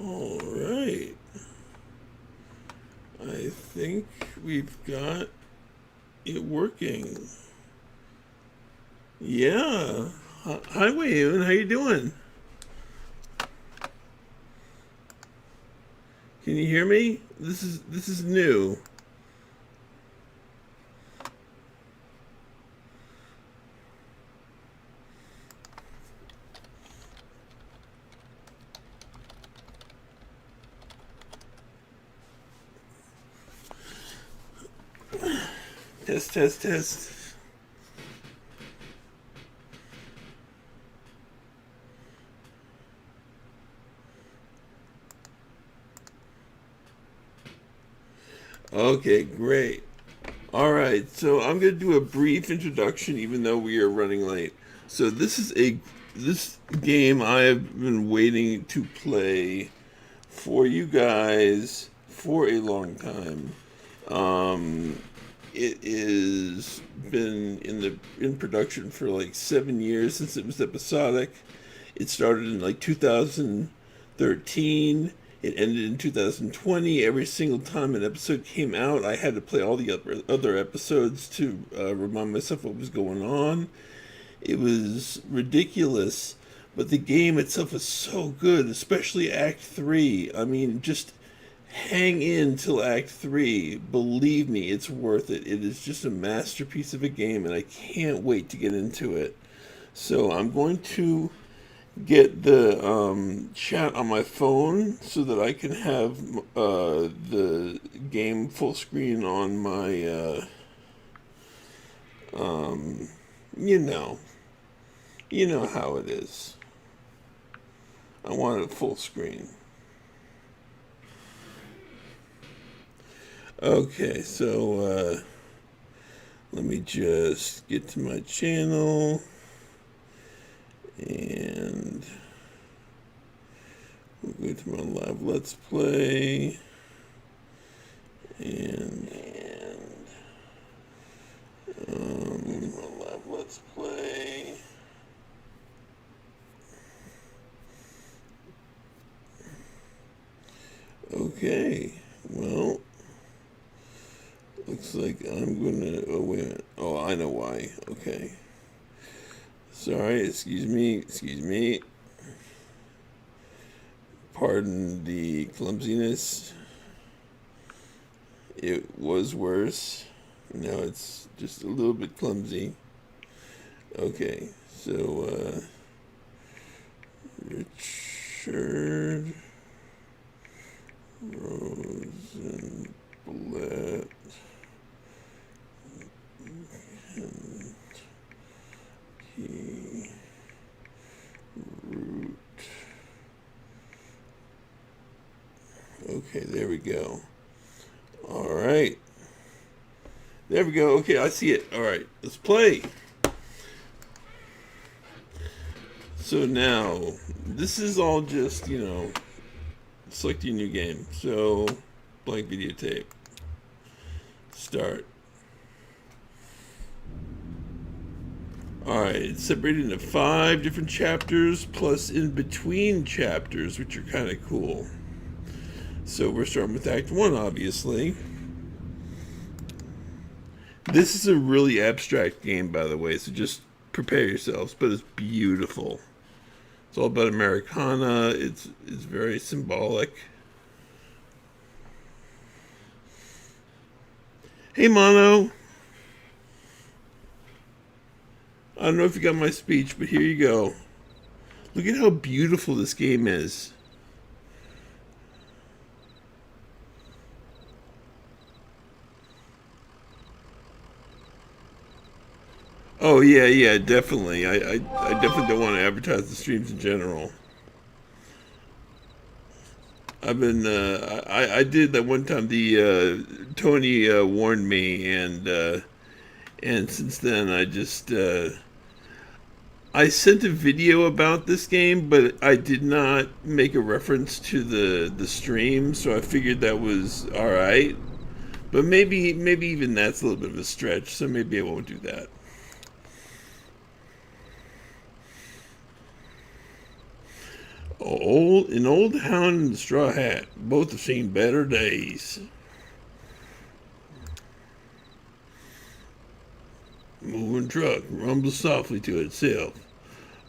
All right. I think we've got it working. Yeah. Hi, Wayne. How you doing? Can you hear me? This is new. Test, test, test. Okay, great. All right, so I'm going to do a brief introduction, even though we are running late. So this game I have been waiting to play for you guys for a long time. It is been in production for like 7 years since it was episodic. It started in like 2013. It ended in 2020. Every single time an episode came out, I had to play all the other episodes to remind myself what was going on. It was ridiculous, but the game itself is so good, especially Act 3. I mean, just hang in till Act 3. Believe me, it's worth it. It is just a masterpiece of a game, and I can't wait to get into it. So I'm going to get the chat on my phone so that I can have the game full screen on my, you know, you know how it is. I want it full screen. Okay, so let me just get to my channel and we'll go to my live Let's Play and my live Let's Play. Okay, well, looks like I'm gonna, oh wait a minute. Oh, I know why. Okay. Sorry, excuse me. Pardon the clumsiness. It was worse. Now it's just a little bit clumsy. Okay, so, Richard Rosenblatt. Root. Okay, there we go. All right. There we go. Okay, I see it. All right, let's play. So now, this is all just, select your new game. So, blank videotape. Start. Alright, it's separated into 5 different chapters, plus in between chapters, which are kind of cool. So we're starting with Act 1, obviously. This is a really abstract game, by the way, so just prepare yourselves, but it's beautiful. It's all about Americana, it's very symbolic. Hey, Mono! I don't know if you got my speech, but here you go. Look at how beautiful this game is. Oh yeah, definitely. I definitely don't want to advertise the streams in general. I've been I did that one time. The Tony warned me, and since then I just I sent a video about this game, but I did not make a reference to the stream, so I figured that was all right. But maybe even that's a little bit of a stretch, so maybe I won't do that. An old hound and a straw hat. Both have seen better days. Moving truck rumbles softly to itself.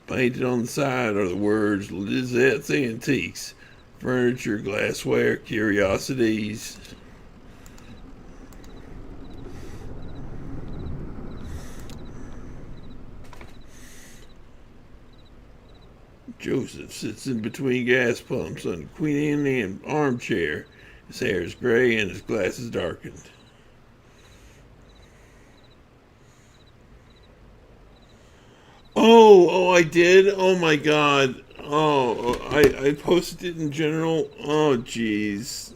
Painted on the side are the words Lizette's Antiques. Furniture, glassware, curiosities. Joseph sits in between gas pumps on a Queen Anne armchair. His hair is gray and his glasses darkened. Oh, I did? Oh my god. Oh, I posted it in general. Oh, jeez.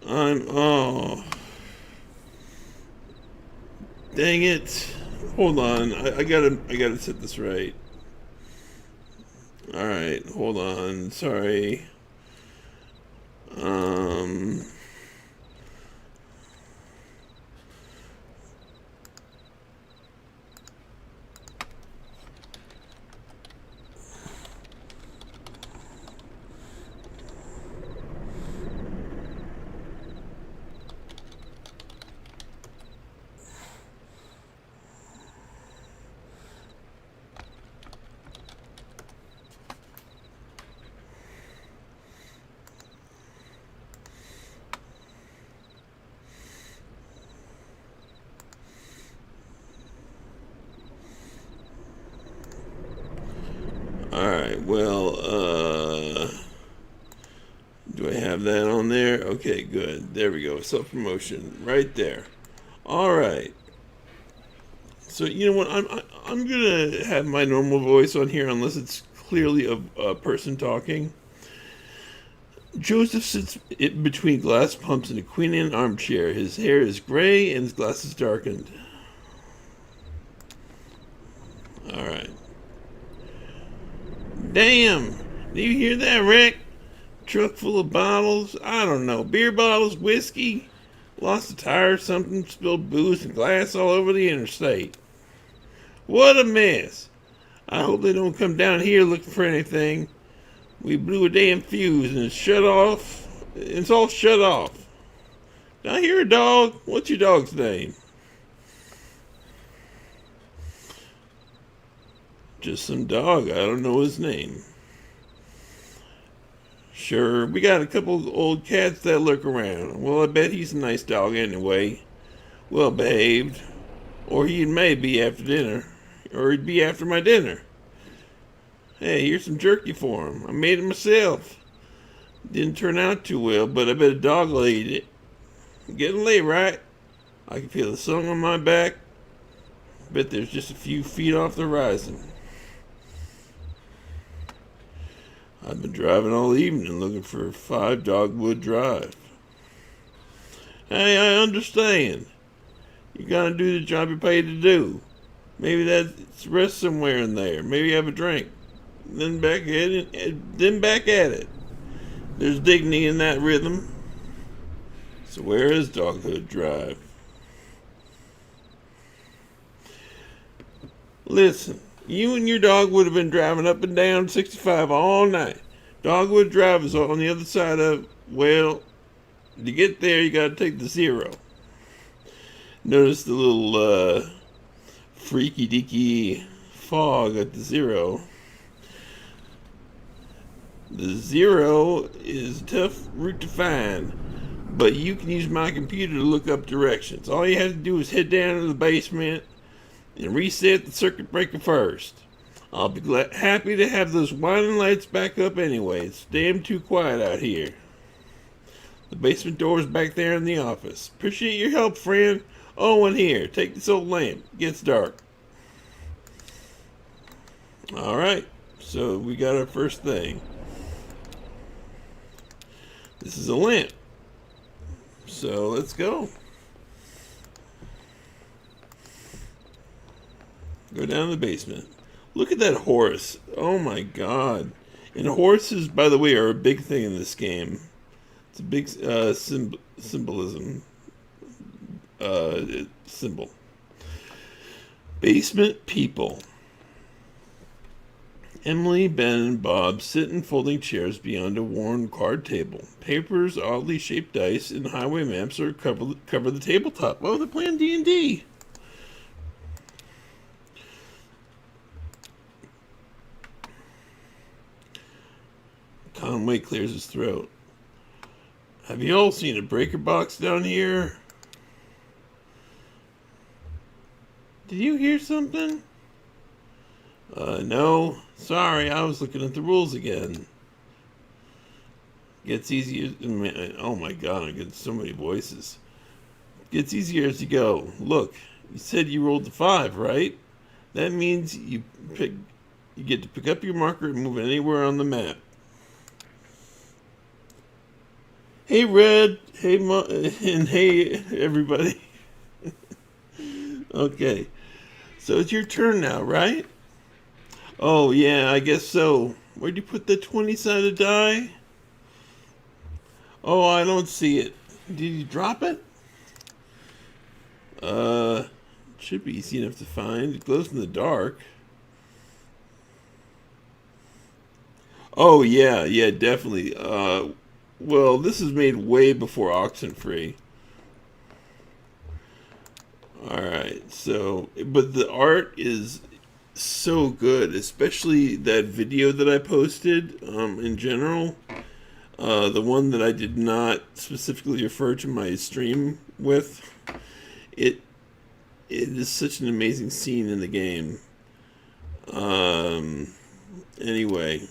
Oh. Dang it. Hold on. I gotta set this right. Alright, hold on. Sorry. Alright, well, do I have that on there? Okay, good. There we go. Self-promotion right there. Alright. So, you know what? I'm going to have my normal voice on here unless it's clearly a person talking. Joseph sits between glass pumps in a Queen Anne armchair. His hair is gray and his glasses darkened. Alright. Damn! Do you hear that, Rick? Truck full of bottles. I don't know. Beer bottles, whiskey. Lost a tire or something. Spilled booze and glass all over the interstate. What a mess. I hope they don't come down here looking for anything. We blew a damn fuse and it's shut off. It's all shut off. Did I hear a dog? What's your dog's name? Just some dog. I don't know his name. Sure, we got a couple of old cats that lurk around. Well, I bet he's a nice dog anyway. Well behaved. Or he may be after dinner. Or he'd be after my dinner. Hey, here's some jerky for him. I made it myself. Didn't turn out too well, but I bet a dog will eat it. Getting late, right? I can feel the sun on my back. Bet there's just a few feet off the horizon. I've been driving all evening looking for 5 Dogwood Drive. Hey, I understand. You gotta do the job you're paid to do. Maybe that's rest somewhere in there. Maybe have a drink. Then back at it. There's dignity in that rhythm. So where is Dogwood Drive? Listen. You and your dog would have been driving up and down 65 all night. Dogwood Drive is on the other side of, well, to get there you gotta take the 0. Notice the little freaky deaky fog at the 0. The 0 is a tough route to find, but you can use my computer to look up directions. All you have to do is head down to the basement and reset the circuit breaker first. I'll be happy to have those whining lights back up anyway. It's damn too quiet out here. The basement door's back there in the office. Appreciate your help, friend. Oh, and here, take this old lamp. It gets dark. Alright, so we got our first thing. This is a lamp. So let's go. Go down to the basement. Look at that horse. Oh my god. And horses, by the way, are a big thing in this game. It's a big symbolism. Symbol. Basement people. Emily, Ben, and Bob sit in folding chairs beyond a worn card table. Papers, oddly shaped dice, and highway maps are cover the tabletop. Oh, they're playing D&D. Conway clears his throat. Have you all seen a breaker box down here? Did you hear something? No. Sorry, I was looking at the rules again. Gets easier. Oh my god, I get so many voices. Gets easier as you go. Look, you said you rolled the 5, right? That means you get to pick up your marker and move it anywhere on the map. Hey, Red. Hey, and hey, everybody. Okay, so it's your turn now, right? Oh, yeah, I guess so. Where'd you put the 20-sided die? Oh, I don't see it. Did you drop it? Should be easy enough to find. It glows in the dark. Oh, yeah, definitely. Well, this is made way before Oxenfree. Alright, so, but the art is so good, especially that video that I posted, in general. The one that I did not specifically refer to my stream with. It is such an amazing scene in the game. Anyway,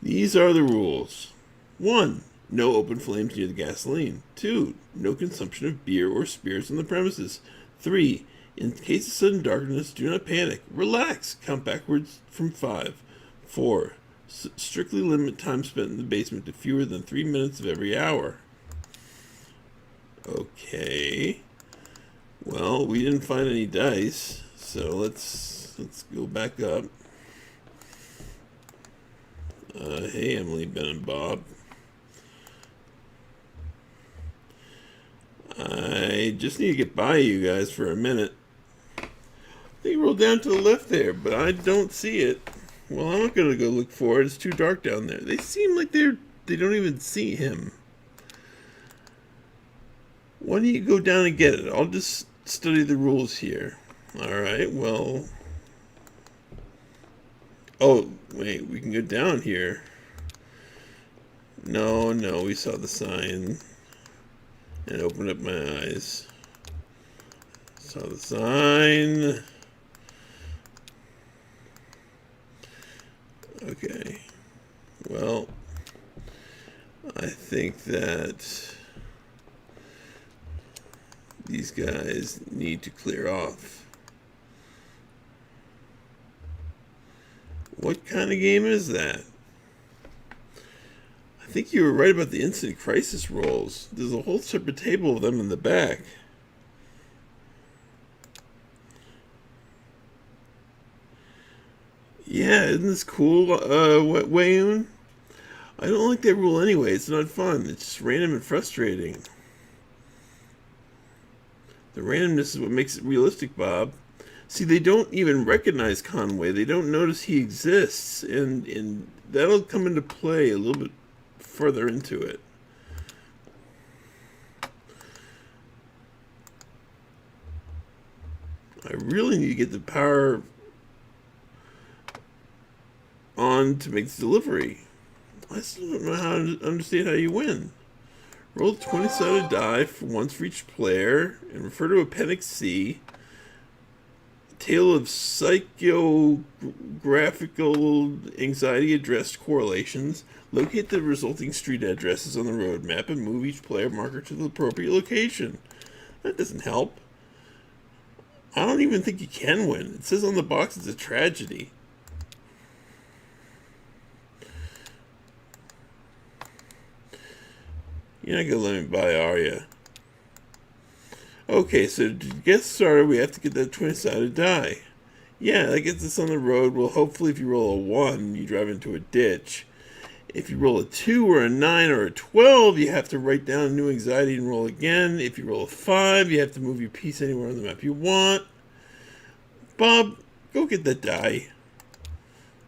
these are the rules. 1. No open flames near the gasoline. 2. No consumption of beer or spirits on the premises. 3. In case of sudden darkness, do not panic. Relax. Count backwards from 5. 4. Strictly limit time spent in the basement to fewer than 3 minutes of every hour. Okay. Well, we didn't find any dice, so let's go back up. Hey, Emily, Ben, and Bob. I just need to get by you guys for a minute. They rolled down to the left there, but I don't see it. Well, I'm not going to go look for it. It's too dark down there. They seem like they don't even see him. Why don't you go down and get it? I'll just study the rules here. Alright, well... Oh, wait, we can go down here. No, we saw the sign. And opened up my eyes. Saw the sign. Okay. Well, I think that these guys need to clear off. What kind of game is that? I think you were right about the instant crisis rolls. There's a whole separate table of them in the back. Yeah, isn't this cool, Wayoon? I don't like that rule anyway. It's not fun. It's just random and frustrating. The randomness is what makes it realistic, Bob. See, they don't even recognize Conway. They don't notice he exists. And that'll come into play a little bit further into it. I really need to get the power on to make the delivery. I still don't know how to understand how you win. Roll a 20-sided die for once for each player and refer to Appendix C. Tale of psychographical anxiety addressed correlations. Locate the resulting street addresses on the road map and move each player marker to the appropriate location. That doesn't help. I don't even think you can win. It says on the box it's a tragedy. You're not going to let me by, are you? Okay, so to get started, we have to get that 20-sided die. Yeah, that gets us on the road. Well, hopefully if you roll a 1, you drive into a ditch. If you roll a 2 or a 9 or a 12, you have to write down new anxiety and roll again. If you roll a 5, you have to move your piece anywhere on the map you want. Bob, go get that die.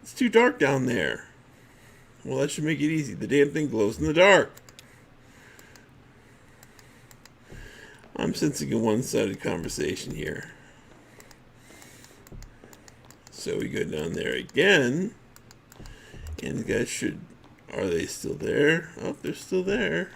It's too dark down there. Well, that should make it easy. The damn thing glows in the dark. I'm sensing a one-sided conversation here. So we go down there again. And the guys should... Are they still there? Oh, they're still there.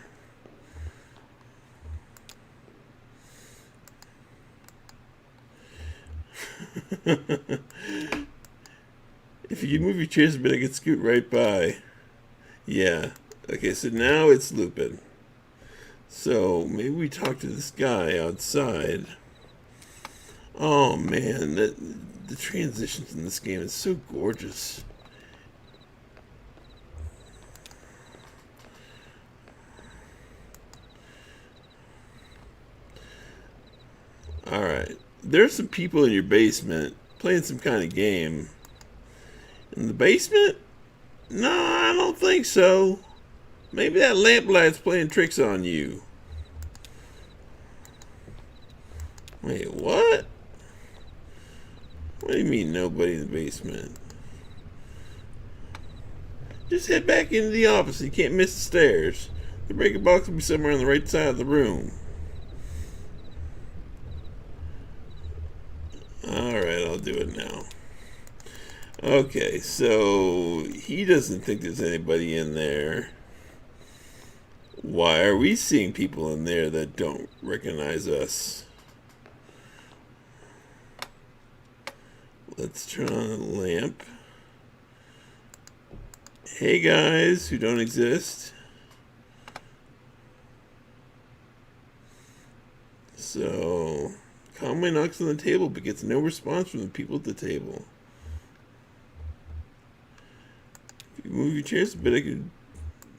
If you could move your chairs a bit, I could scoot right by. Yeah. Okay, so now it's looping. So maybe we talk to this guy outside. Oh man, the transitions in this game is so gorgeous. Alright. There's some people in your basement playing some kind of game. In the basement? No, I don't think so. Maybe that lamplight's playing tricks on you. Wait, what? What do you mean nobody in the basement? Just head back into the office. You can't miss the stairs. The breaker box will be somewhere on the right side of the room. Alright, I'll do it now. Okay, so he doesn't think there's anybody in there. Why are we seeing people in there that don't recognize us? Let's turn on the lamp. Hey guys who don't exist. So Conway knocks on the table but gets no response from the people at the table. If you move your chairs a bit, I could...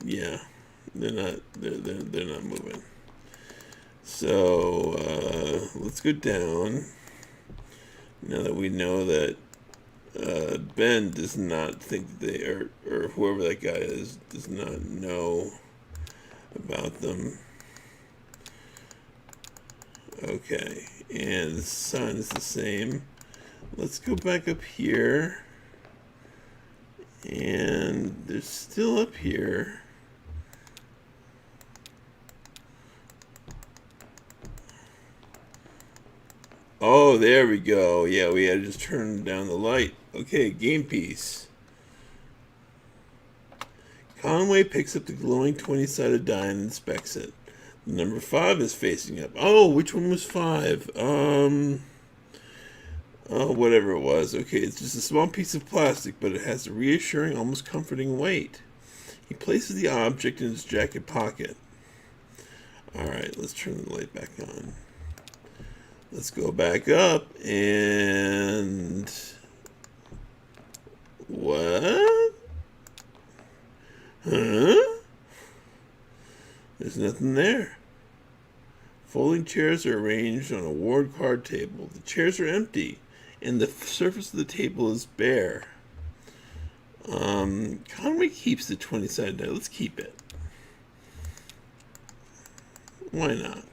Yeah, they're not moving. So let's go down. Now that we know that Ben does not think that they are, or whoever that guy is, does not know about them. Okay, and the sign is the same. Let's go back up here. And they're still up here. Oh, there we go. Yeah, we had to just turn down the light. Okay, game piece. Conway picks up the glowing 20-sided die and inspects it. The number 5 is facing up. Oh, which one was 5? Oh, whatever it was. Okay, it's just a small piece of plastic, but it has a reassuring, almost comforting weight. He places the object in his jacket pocket. Alright, let's turn the light back on. Let's go back up and... What? Huh? There's nothing there. Folding chairs are arranged on a ward card table. The chairs are empty, and the surface of the table is bare. Conway keeps the 20-sided die. Let's keep it. Why not?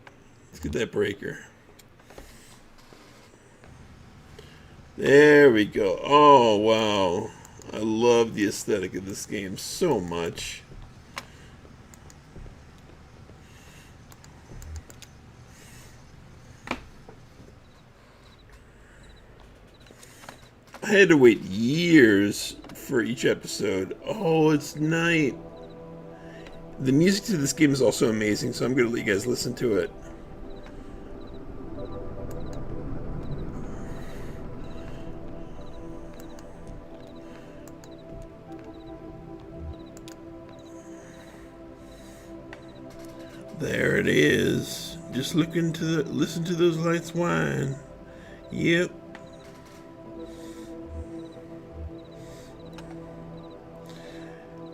Let's get that breaker. There we go. Oh, wow. I love the aesthetic of this game so much. I had to wait years for each episode. Oh, it's night. The music to this game is also amazing, so I'm going to let you guys listen to it. There it is. Just listen to those lights whine. Yep.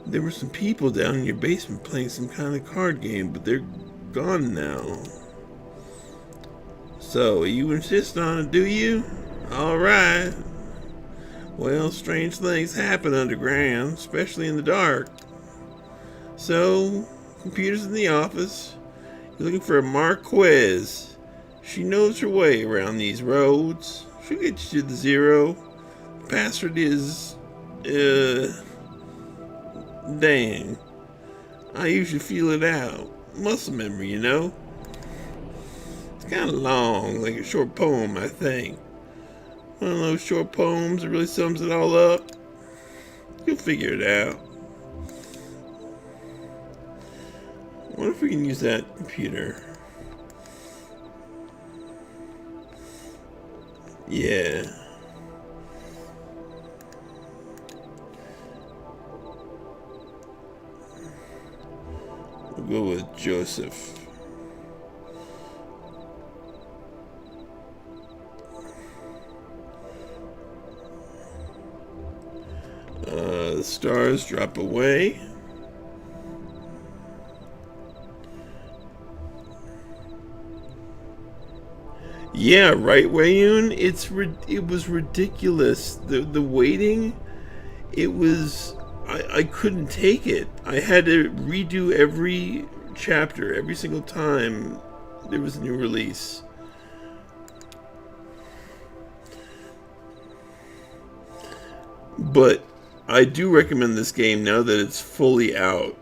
There were some people down in your basement playing some kind of card game, but they're gone now. So, you insist on it, do you? Alright. Well, strange things happen underground, especially in the dark. So, computer's in the office. You're looking for a Marquez. She knows her way around these roads. She'll get you to the 0. The password is Uh, Dang. I usually feel it out. Muscle memory, you know? It's kind of long, like a short poem, I think. One of those short poems that really sums it all up. You'll figure it out. What if we can use that computer? Yeah. We'll go with Joseph. The stars drop away. Yeah, right, Wayun. It was ridiculous. The waiting. It was. I couldn't take it. I had to redo every chapter every single time there was a new release. But I do recommend this game now that it's fully out.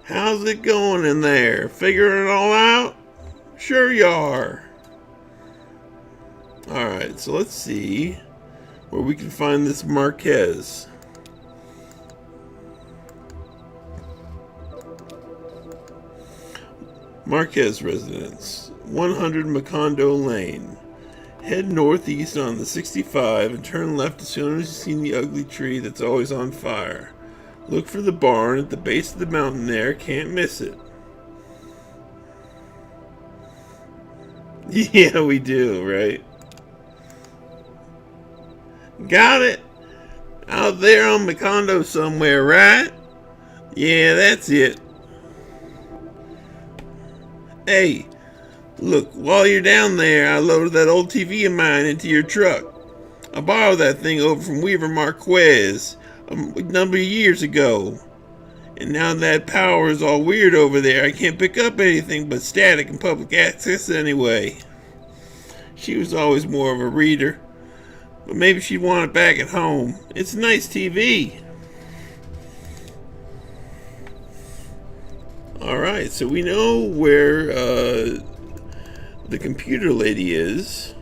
How's it going in there? Figuring it all out? Sure you are. Alright, so let's see where we can find this Marquez. Marquez residence, 100 Macondo Lane. Head northeast on the 65 and turn left as soon as you see the ugly tree that's always on fire. Look for the barn at the base of the mountain there, can't miss it. Yeah, we do, right? Got it? Out there on Macondo somewhere, right? Yeah, that's it. Hey, look, while you're down there, I loaded that old TV of mine into your truck. I borrowed that thing over from Weaver Marquez a number of years ago. And now that power is all weird over there, I can't pick up anything but static and public access anyway. She was always more of a reader. But maybe she'd want it back at home. It's nice TV. Alright, so we know where the computer lady is.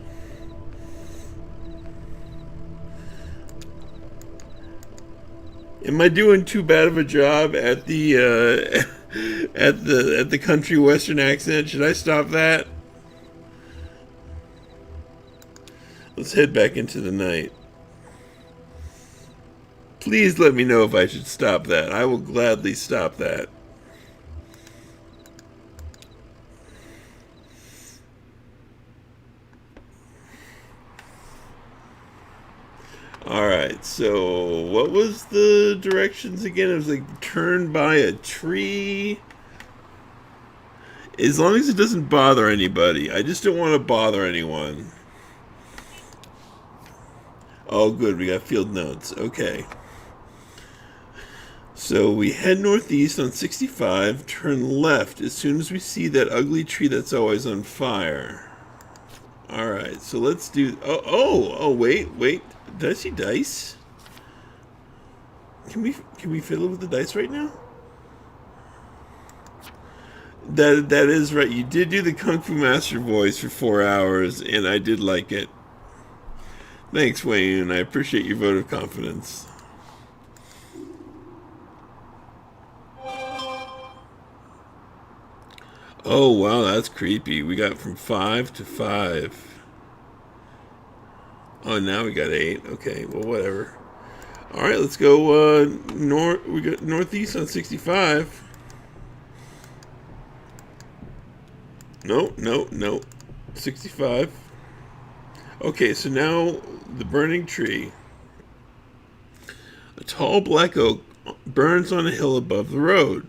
Am I doing too bad of a job at the at the country western accent? Should I stop that? Let's head back into the night. Please let me know if I should stop that. I will gladly stop that. Alright, so what was the directions again? It was like turn by a tree. As long as it doesn't bother anybody. I just don't want to bother anyone. Oh, good. We got field notes. Okay. So we head northeast on 65, turn left as soon as we see that ugly tree that's always on fire. Alright, so let's do... Oh, wait. Did I see dice? Can we fiddle with the dice right now? That is right. You did do the Kung Fu Master voice for 4 hours, and I did like it. Thanks, Wayne. I appreciate your vote of confidence. Oh, wow, that's creepy. We got from 5 to 5. Oh, now we got 8. Okay, well, whatever. All right, let's go north. We got northeast on 65. No. 65. Okay, so now the burning tree. A tall black oak burns on a hill above the road.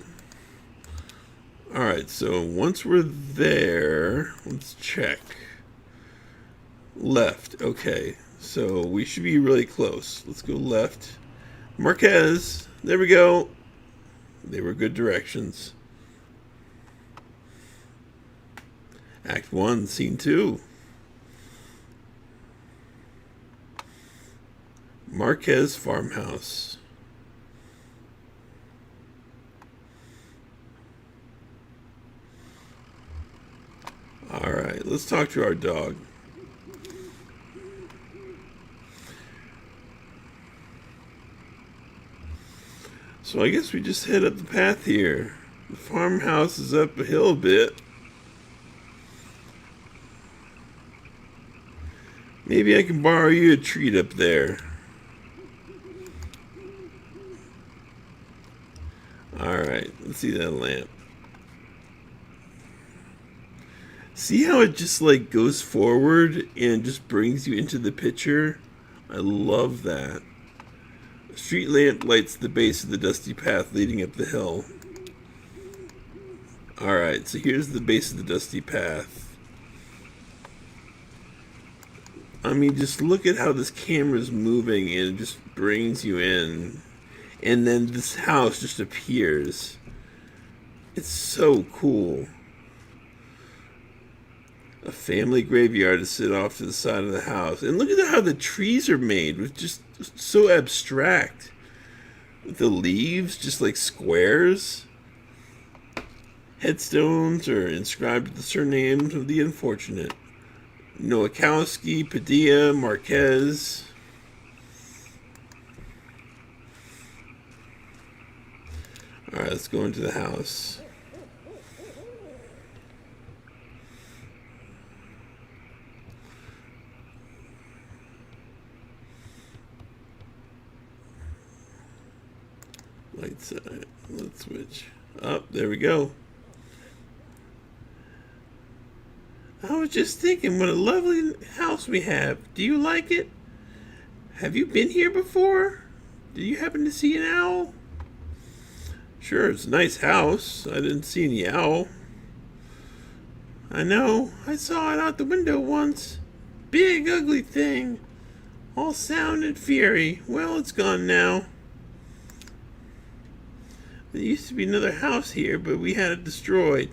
Alright, so once we're there, let's check. Left, okay. So we should be really close. Let's go left. Marquez, there we go. They were good directions. Act 1, Scene 2. Marquez Farmhouse. Alright, let's talk to our dog. So I guess we just head up the path here. The farmhouse is up a hill a bit. Maybe I can borrow you a treat up there. Alright, let's see that lamp. See how it just like goes forward and just brings you into the picture? I love that. A street lamp lights the base of the dusty path leading up the hill. Alright, so here's the base of the dusty path. I mean, just look at how this camera's moving and it just brings you in. And then this house just appears. It's so cool. A family graveyard to sit off to the side of the house. And look at how the trees are made. With just so abstract. With the leaves just like squares. Headstones are inscribed with the surnames of the unfortunate. Nowakowski, Padilla, Marquez. Alright, let's go into the house. Light side. Let's switch. Up, there we go. I was just thinking, what a lovely house we have. Do you like it? Have you been here before? Did you happen to see an owl? Sure, it's a nice house. I didn't see any owl. I know. I saw it out the window once. Big, ugly thing. All sound and fury. Well, it's gone now. There used to be another house here, but we had it destroyed.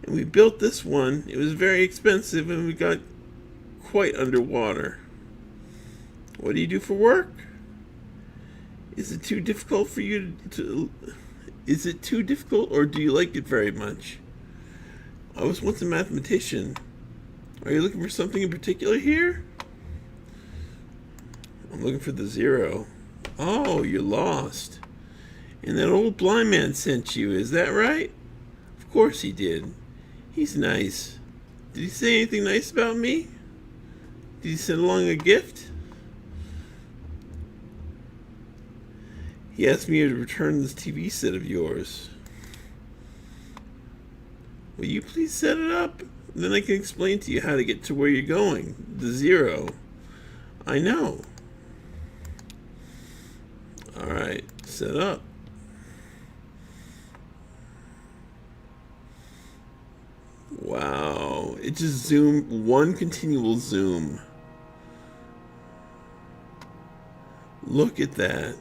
And we built this one. It was very expensive and we got quite underwater. What do you do for work? Is it too difficult for you to... Is it too difficult or do you like it very much? I was once a mathematician. Are you looking for something in particular here? I'm looking for the zero. Oh, you're lost. And that old blind man sent you, is that right? Of course he did. He's nice. Did he say anything nice about me? Did he send along a gift? He asked me to return this TV set of yours. Will you please set it up? Then I can explain to you how to get to where you're going. The zero. I know. Alright, set up. Wow, it just zoomed, one continual zoom. Look at that.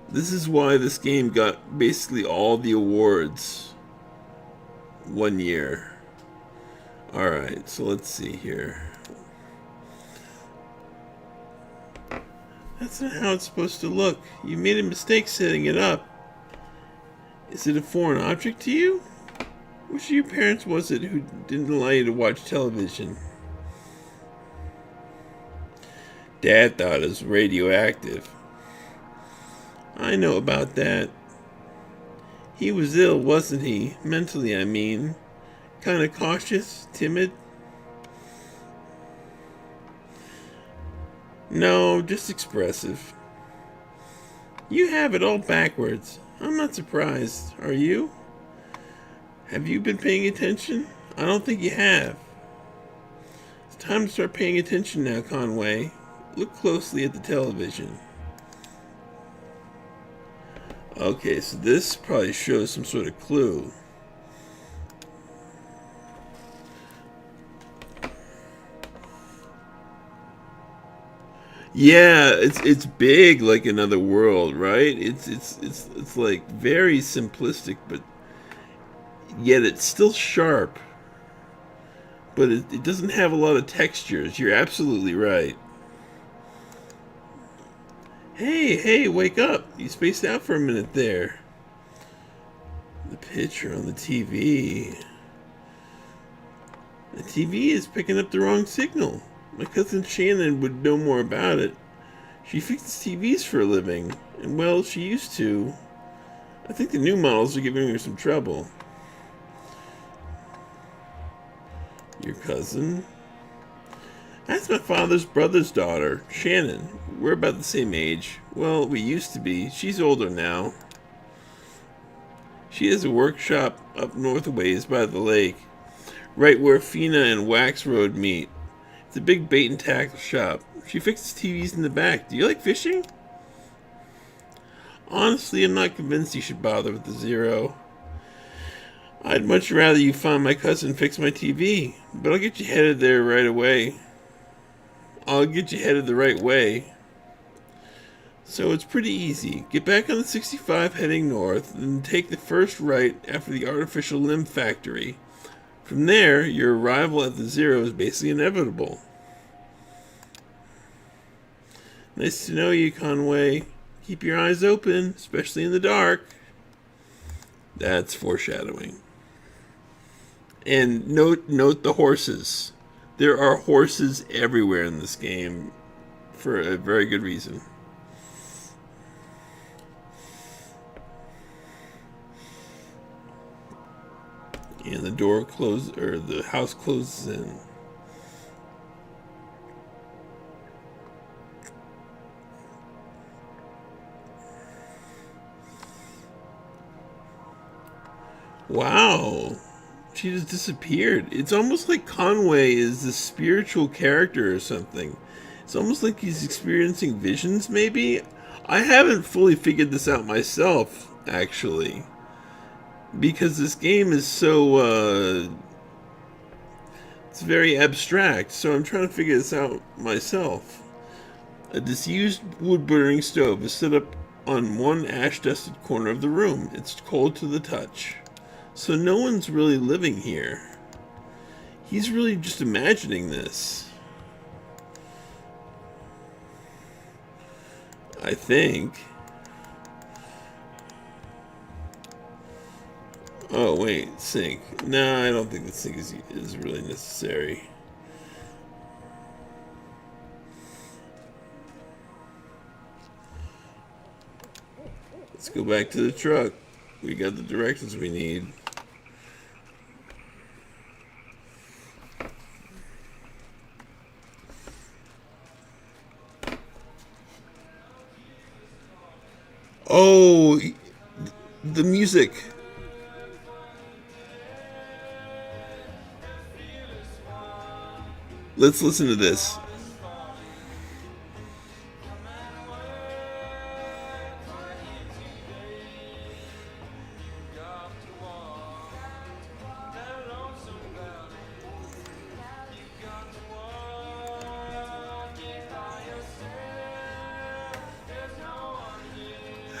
This is why this game got basically all the awards one year. Alright, so let's see here. That's not how it's supposed to look. You made a mistake setting it up. Is it a foreign object to you? Which of your parents was it who didn't allow you to watch television? Dad thought it was radioactive. I know about that. He was ill, wasn't he? Mentally, I mean. Kind of cautious, timid. No, just expressive. You have it all backwards. I'm not surprised. Are you? Have you been paying attention? I don't think you have. It's time to start paying attention now, Conway. Look closely at the television. Okay, so this probably shows some sort of clue. Yeah, it's big like another world, right? It's like very simplistic, but yet it's still sharp. but it doesn't have a lot of textures. You're absolutely right. Hey, wake up. You spaced out for a minute there. The picture on the TV. The TV is picking up the wrong signal. My cousin Shannon would know more about it. She fixes TVs for a living, and well, she used to. I think the new models are giving her some trouble. Your cousin? That's my father's brother's daughter, Shannon. We're about the same age. Well, we used to be. She's older now. She has a workshop up north a ways by the lake, right where Fina and Wax Road meet. It's a big bait and tackle shop. She fixes TVs in the back. Do you like fishing? Honestly, I'm not convinced you should bother with the Zero. I'd much rather you find my cousin fix my TV, but I'll get you headed there right away. I'll get you headed the right way. So it's pretty easy. Get back on the 65 heading north, then take the first right after the artificial limb factory. From there, your arrival at the Zero is basically inevitable. Nice to know you, Conway. Keep your eyes open, especially in the dark. That's foreshadowing. And note the horses. There are horses everywhere in this game for a very good reason. And the door closes, or the house closes in. Wow. She just disappeared. It's almost like Conway is the spiritual character or something. It's almost like he's experiencing visions, maybe? I haven't fully figured this out myself, actually. Because this game is so, it's very abstract, so I'm trying to figure this out myself. A disused wood-burning stove is set up on one ash-dusted corner of the room. It's cold to the touch. So no one's really living here. He's really just imagining this. I think. Oh, wait, sink. No, I don't think the sink is really necessary. Let's go back to the truck. We got the directions we need. Oh, the music. Let's listen to this.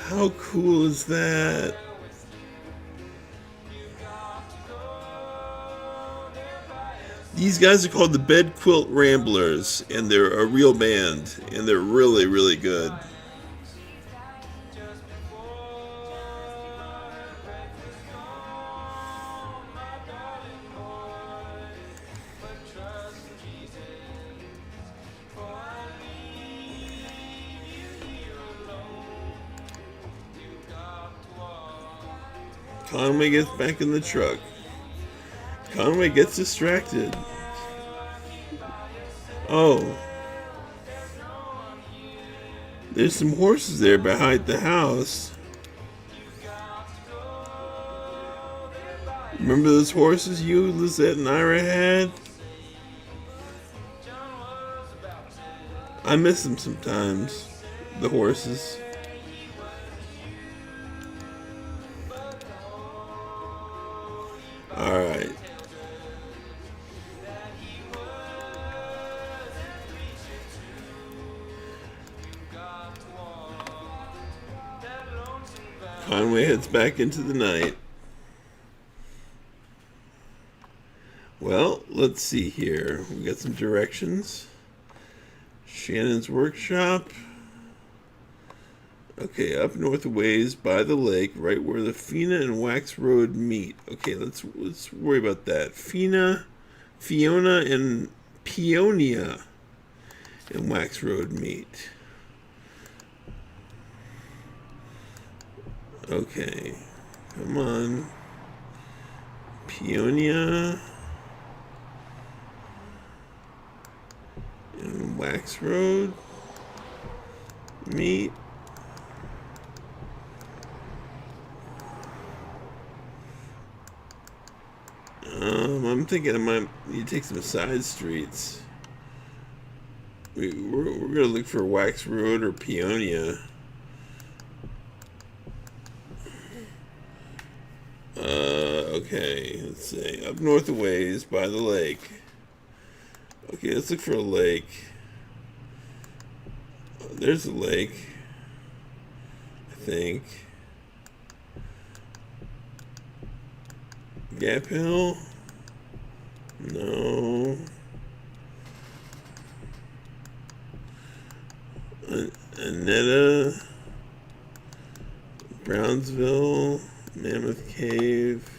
How cool is that? These guys are called the Bed Quilt Ramblers, and they're a real band, and they're really, really good. Conway gets back in the truck. Conway gets distracted. Oh. There's some horses there behind the house. Remember those horses you, Lizette, and Ira had? I miss them sometimes. The horses. Alright. Conway heads back into the night. Well, let's see here. We got some directions. Shannon's workshop. Okay, up north a ways by the lake, right where the Fina and Wax Road meet. Okay, let's worry about that. Fiona and Peonia and Wax Road meet. Okay, come on. Peonia and Wax Road meet. I'm thinking I might need to take some side streets. We're gonna look for Wax Road or Peonia. Okay, let's see. Up north a ways by the lake. Okay, let's look for a lake. Oh, there's a lake, I think. Gap Hill? No. Annetta? Brownsville? Mammoth Cave?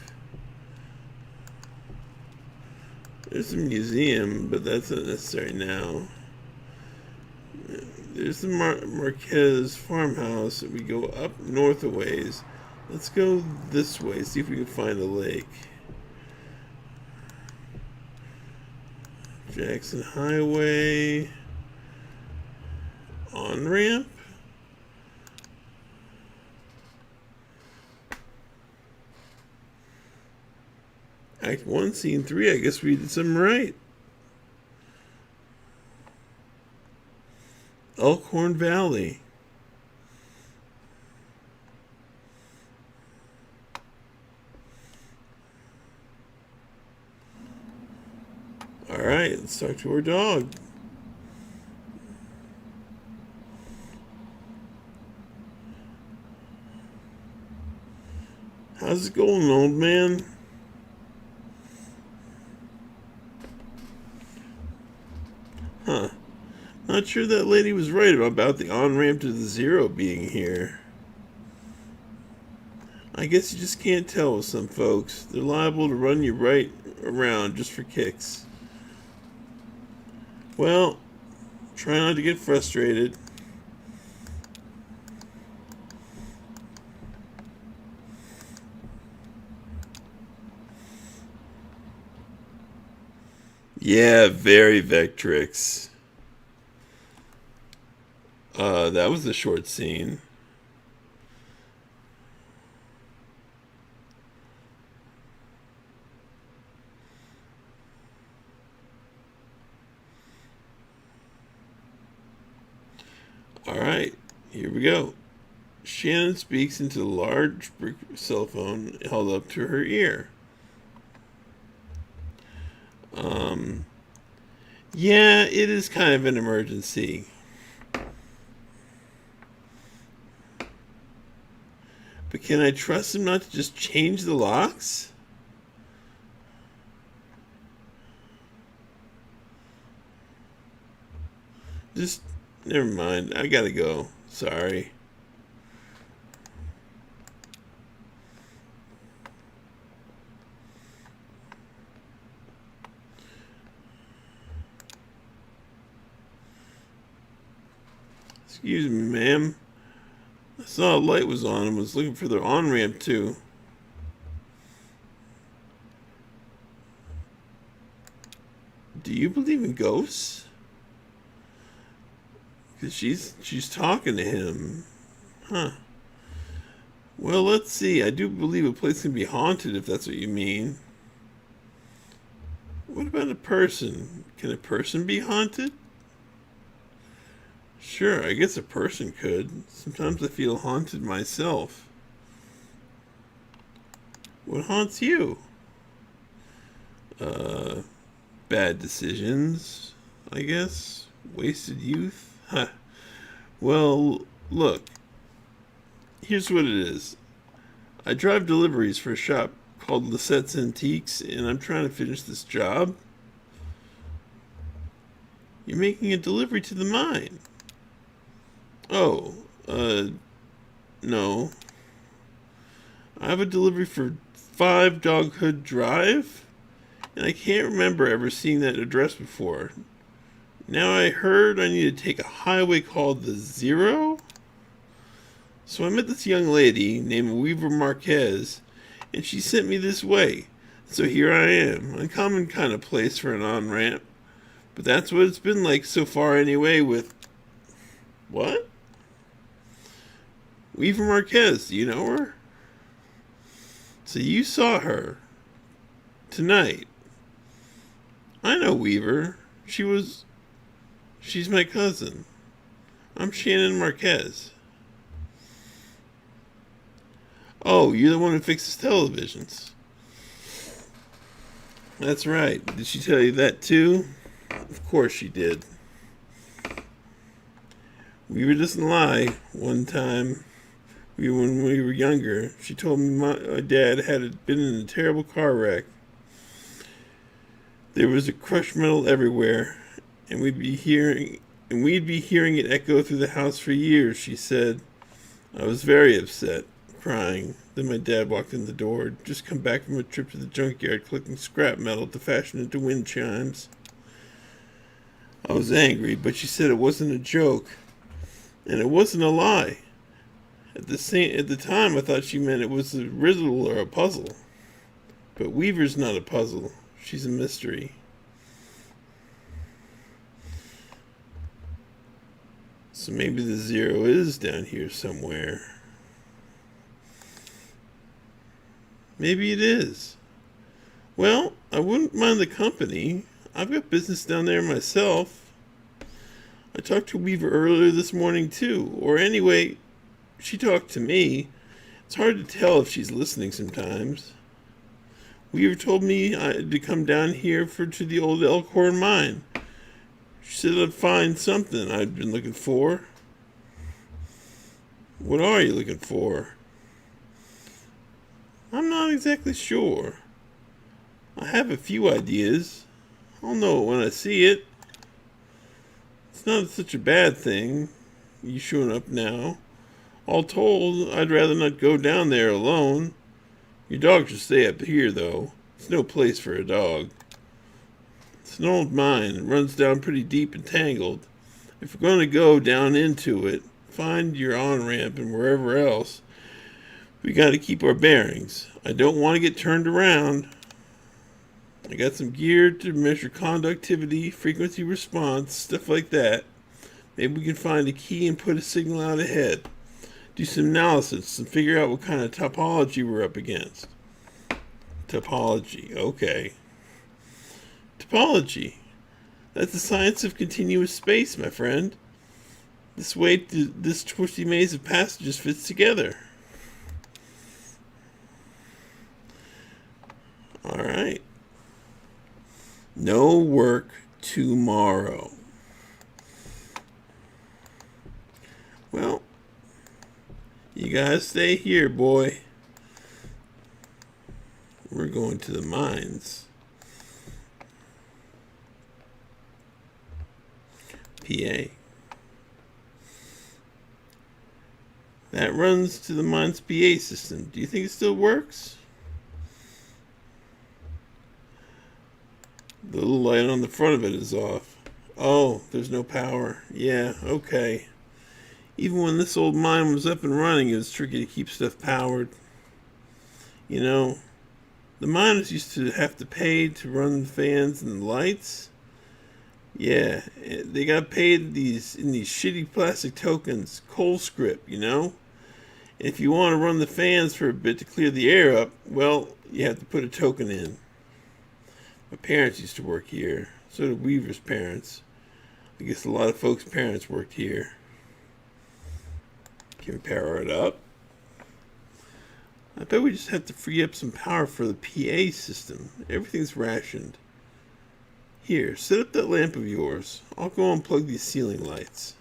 There's a museum, but that's not necessary now. There's the Marquez farmhouse. We go up north a ways. Let's go this way, see if we can find a lake. Jackson Highway. On-ramp? Act 1, Scene 3. I guess we did something right. Elkhorn Valley. Alright, let's talk to our dog. How's it going, old man? Huh. Not sure that lady was right about the on-ramp to the zero being here. I guess you just can't tell with some folks. They're liable to run you right around just for kicks. Well, try not to get frustrated. Yeah, very Vectrix. That was a short scene. Alright, here we go. Shannon speaks into the large brick cell phone held up to her ear. Yeah, it is kind of an emergency. But can I trust him not to just change the locks? Just, never mind. I gotta go. Sorry. Excuse me, ma'am. I saw a light was on and was looking for the on-ramp too. Do you believe in ghosts? Because she's talking to him. Huh. Well, let's see. I do believe a place can be haunted, if that's what you mean. What about a person? Can a person be haunted? Sure, I guess a person could. Sometimes I feel haunted myself. What haunts you? Bad decisions, I guess. Wasted youth. Huh. Well, look. Here's what it is. I drive deliveries for a shop called Lisette's Antiques, and I'm trying to finish this job. You're making a delivery to the mine. Oh, no. I have a delivery for 5 Doghood Drive, and I can't remember ever seeing that address before. Now I heard I need to take a highway called the Zero. So I met this young lady named Weaver Marquez, and she sent me this way. So here I am. Uncommon kind of place for an on-ramp. But that's what it's been like so far anyway with... What? Weaver Marquez, do you know her? So you saw her tonight. I know Weaver. She's my cousin. I'm Shannon Marquez. Oh, you're the one who fixes televisions. That's right. Did she tell you that too? Of course she did. Weaver doesn't lie. One time, when we were younger, she told me my dad had been in a terrible car wreck. There was a crushed metal everywhere, and we'd be hearing it echo through the house for years, she said. I was very upset, crying. Then my dad walked in the door, just come back from a trip to the junkyard collecting scrap metal to fashion into wind chimes. I was angry, but she said it wasn't a joke, and it wasn't a lie. At the time, I thought she meant it was a riddle or a puzzle. But Weaver's not a puzzle. She's a mystery. So maybe the Zero is down here somewhere. Maybe it is. Well, I wouldn't mind the company. I've got business down there myself. I talked to Weaver earlier this morning too. Or anyway, she talked to me. It's hard to tell if she's listening sometimes. Weaver told me to come down here to the old Elkhorn mine. She said I'd find something I'd been looking for. What are you looking for? I'm not exactly sure. I have a few ideas. I'll know it when I see it. It's not such a bad thing, you showing up now. All told, I'd rather not go down there alone. Your dog should stay up here, though. It's no place for a dog. It's an old mine. It runs down pretty deep and tangled. If we're going to go down into it, find your on-ramp and wherever else, we got to keep our bearings. I don't want to get turned around. I got some gear to measure conductivity, frequency response, stuff like that. Maybe we can find a key and put a signal out ahead. Do some analysis and figure out what kind of topology we're up against. Topology, okay. Topology. That's the science of continuous space, my friend. This twisty maze of passages fits together. Alright. No work tomorrow. Well, you gotta stay here, boy. We're going to the mines. PA. That runs to the mine's PA system. Do you think it still works? The little light on the front of it is off. Oh, there's no power. Yeah, okay. Even when this old mine was up and running, it was tricky to keep stuff powered. You know, the miners used to have to pay to run the fans and the lights. Yeah, they got paid in these shitty plastic tokens, coal script, you know? If you want to run the fans for a bit to clear the air up, well, you have to put a token in. My parents used to work here. So did Weaver's parents. I guess a lot of folks' parents worked here. Can we power it up? I bet we just have to free up some power for the PA system. Everything's rationed. Here, set up that lamp of yours. I'll go unplug these ceiling lights.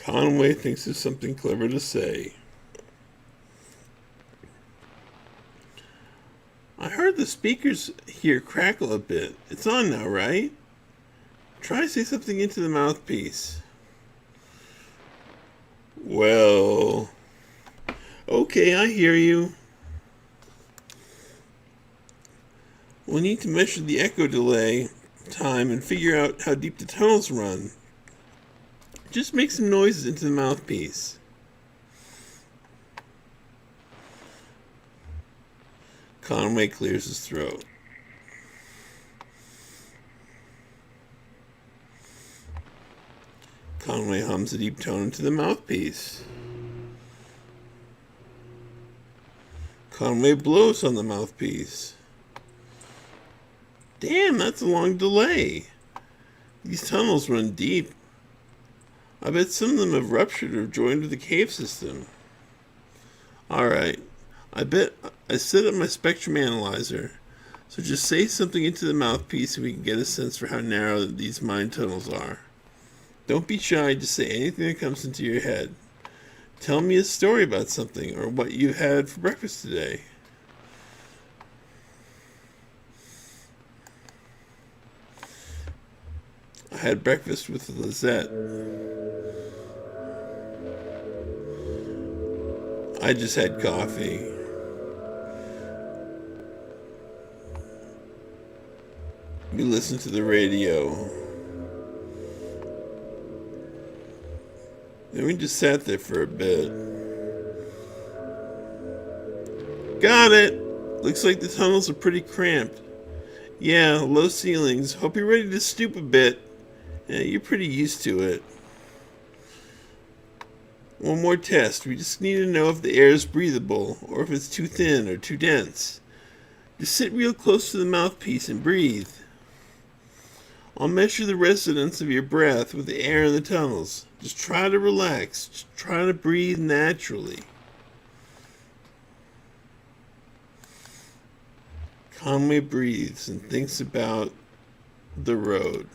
Conway thinks of something clever to say. I heard the speakers here crackle a bit. It's on now, right? Try to say something into the mouthpiece. Well, okay, I hear you. We'll need to measure the echo delay time and figure out how deep the tunnels run. Just make some noises into the mouthpiece. Conway clears his throat. Conway hums a deep tone into the mouthpiece. Conway blows on the mouthpiece. Damn, that's a long delay. These tunnels run deep. I bet some of them have ruptured or joined to the cave system. Alright, I bet I set up my spectrum analyzer, so just say something into the mouthpiece and we can get a sense for how narrow these mine tunnels are. Don't be shy, just say anything that comes into your head. Tell me a story about something or what you had for breakfast today. I had breakfast with Lizette. I just had coffee. We listened to the radio. Then we just sat there for a bit. Got it! Looks like the tunnels are pretty cramped. Yeah, low ceilings. Hope you're ready to stoop a bit. Yeah, you're pretty used to it. One more test. We just need to know if the air is breathable or if it's too thin or too dense. Just sit real close to the mouthpiece and breathe. I'll measure the resonance of your breath with the air in the tunnels. Just try to relax. Just try to breathe naturally. Conway breathes and thinks about the road.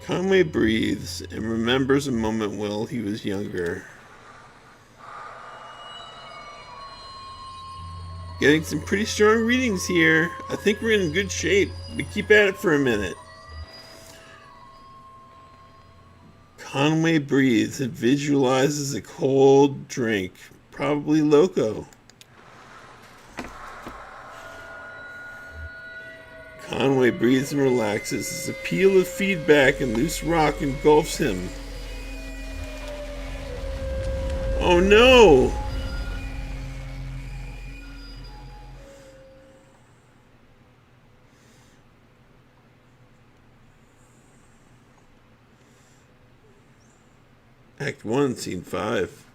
Conway breathes and remembers a moment while he was younger. Getting some pretty strong readings here. I think we're in good shape, but keep at it for a minute. Conway breathes and visualizes a cold drink, probably Loco. Conway breathes and relaxes as a peal of feedback and loose rock engulfs him. Oh no! Act 1, Scene 5.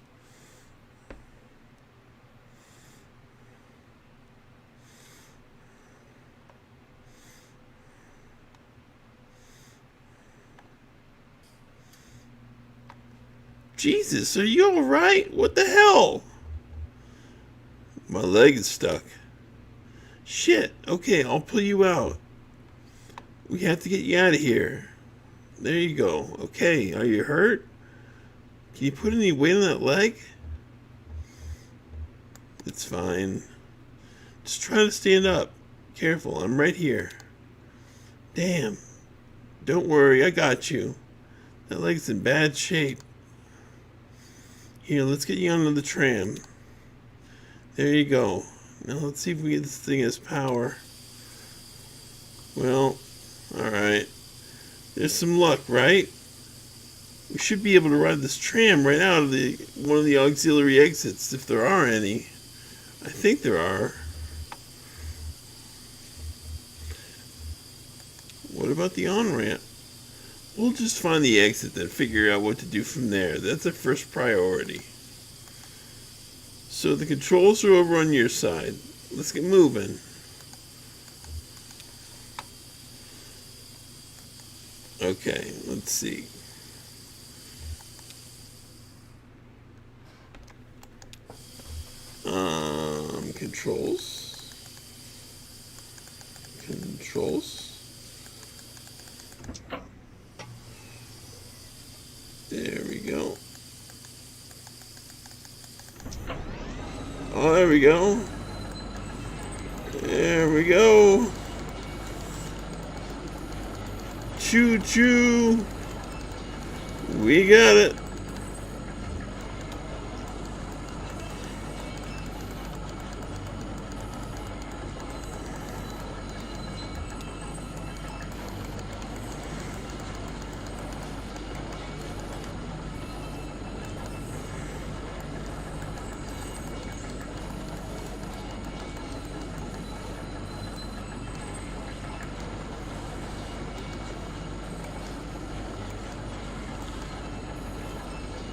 Jesus, are you alright? What the hell? My leg is stuck. Shit, okay, I'll pull you out. We have to get you out of here. There you go. Okay, are you hurt? Can you put any weight on that leg? It's fine. Just try to stand up. Careful, I'm right here. Damn. Don't worry, I got you. That leg's in bad shape. Here, let's get you onto the tram. There you go. Now let's see if we get this thing as power. Well, alright. There's some luck, right? We should be able to ride this tram right out of one of the auxiliary exits, if there are any. I think there are. What about the on-ramp? We'll just find the exit, then figure out what to do from there. That's our first priority. So the controls are over on your side. Let's get moving. Okay, let's see. Controls. There we go. Oh, there we go. There we go. Choo choo. We got it.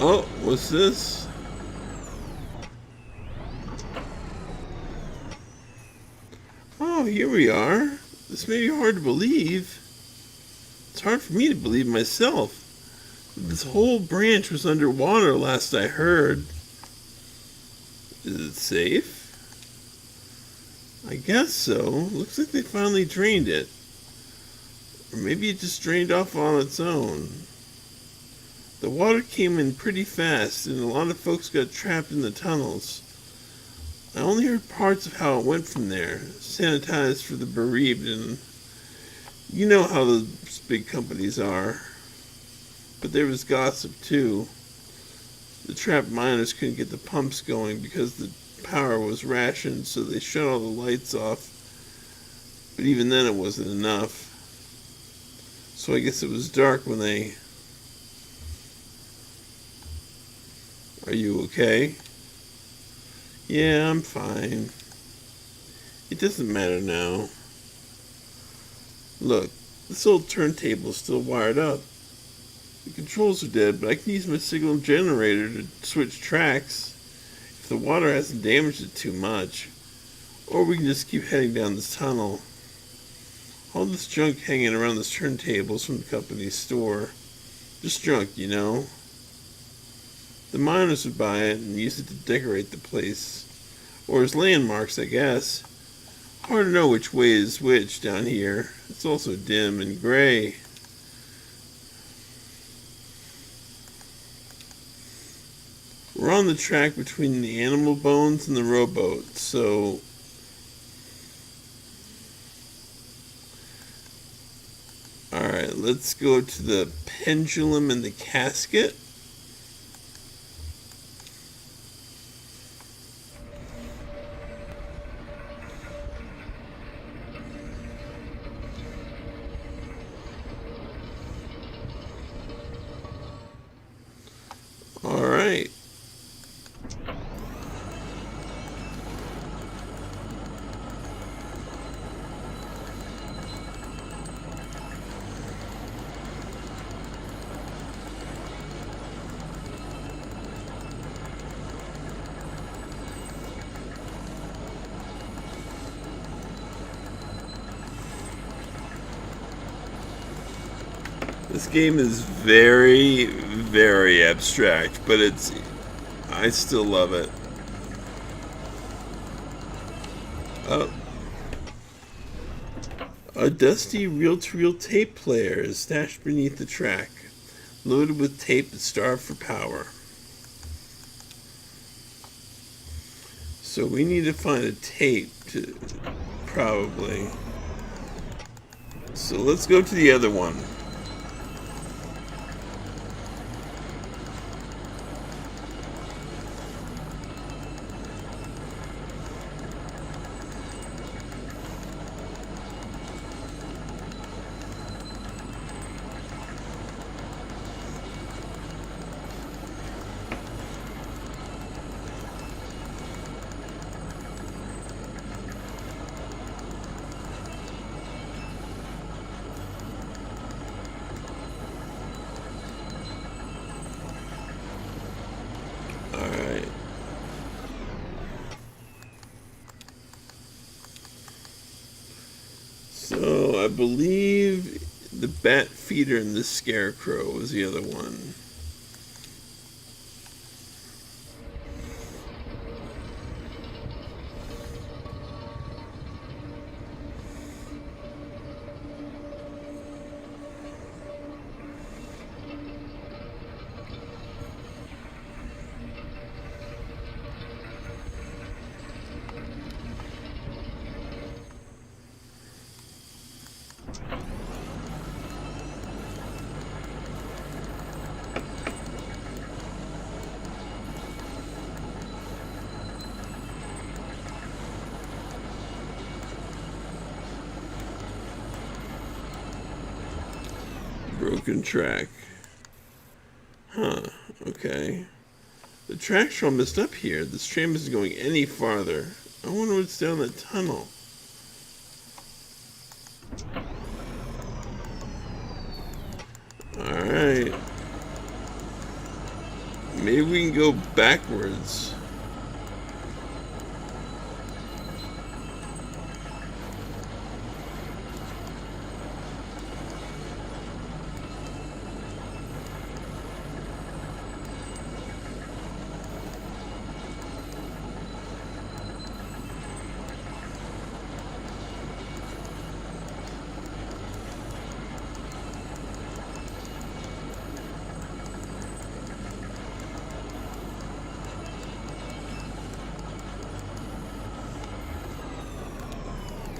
Oh, what's this? Oh, here we are. This may be hard to believe. It's hard for me to believe myself. This whole branch was underwater last I heard. Is it safe? I guess so. Looks like they finally drained it. Or maybe it just drained off on its own. The water came in pretty fast, and a lot of folks got trapped in the tunnels. I only heard parts of how it went from there, sanitized for the bereaved, and you know how those big companies are. But there was gossip too. The trapped miners couldn't get the pumps going because the power was rationed, so they shut all the lights off. But even then it wasn't enough. So I guess it was dark when they... Are you okay? Yeah, I'm fine. It doesn't matter now. Look, this old turntable's still wired up. The controls are dead, but I can use my signal generator to switch tracks if the water hasn't damaged it too much. Or we can just keep heading down this tunnel. All this junk hanging around this turntable's from the company's store. Just junk, you know. The miners would buy it and use it to decorate the place. Or as landmarks, I guess. Hard to know which way is which down here. It's also dim and gray. We're on the track between the animal bones and the rowboat, so... Alright, let's go to the pendulum and the casket. Alright. This game is very, very abstract, but I still love it. Oh. A dusty reel-to-reel tape player is stashed beneath the track, loaded with tape and starved for power. So we need to find a tape to, probably. So let's go to the other one. Alright. So I believe the bat feeder and the scarecrow was the other one. broken track. Huh, okay. The tracks are all messed up here. This tram isn't going any farther. I wonder what's down that tunnel. Alright. Maybe we can go backwards.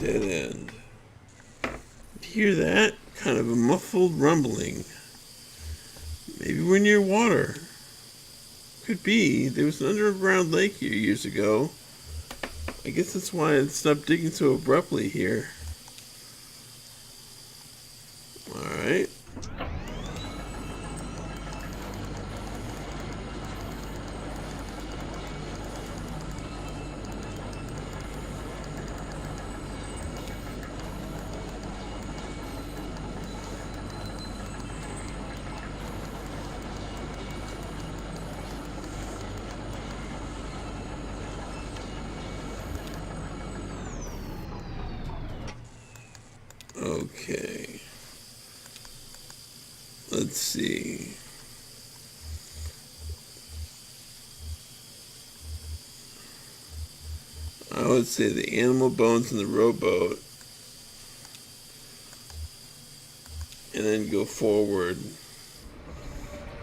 Dead end. Hear that? Kind of a muffled rumbling. Maybe we're near water. Could be. There was an underground lake here years ago. I guess that's why I stopped digging so abruptly here. Alright. Okay. Let's see. I would say the animal bones in the rowboat. And then go forward.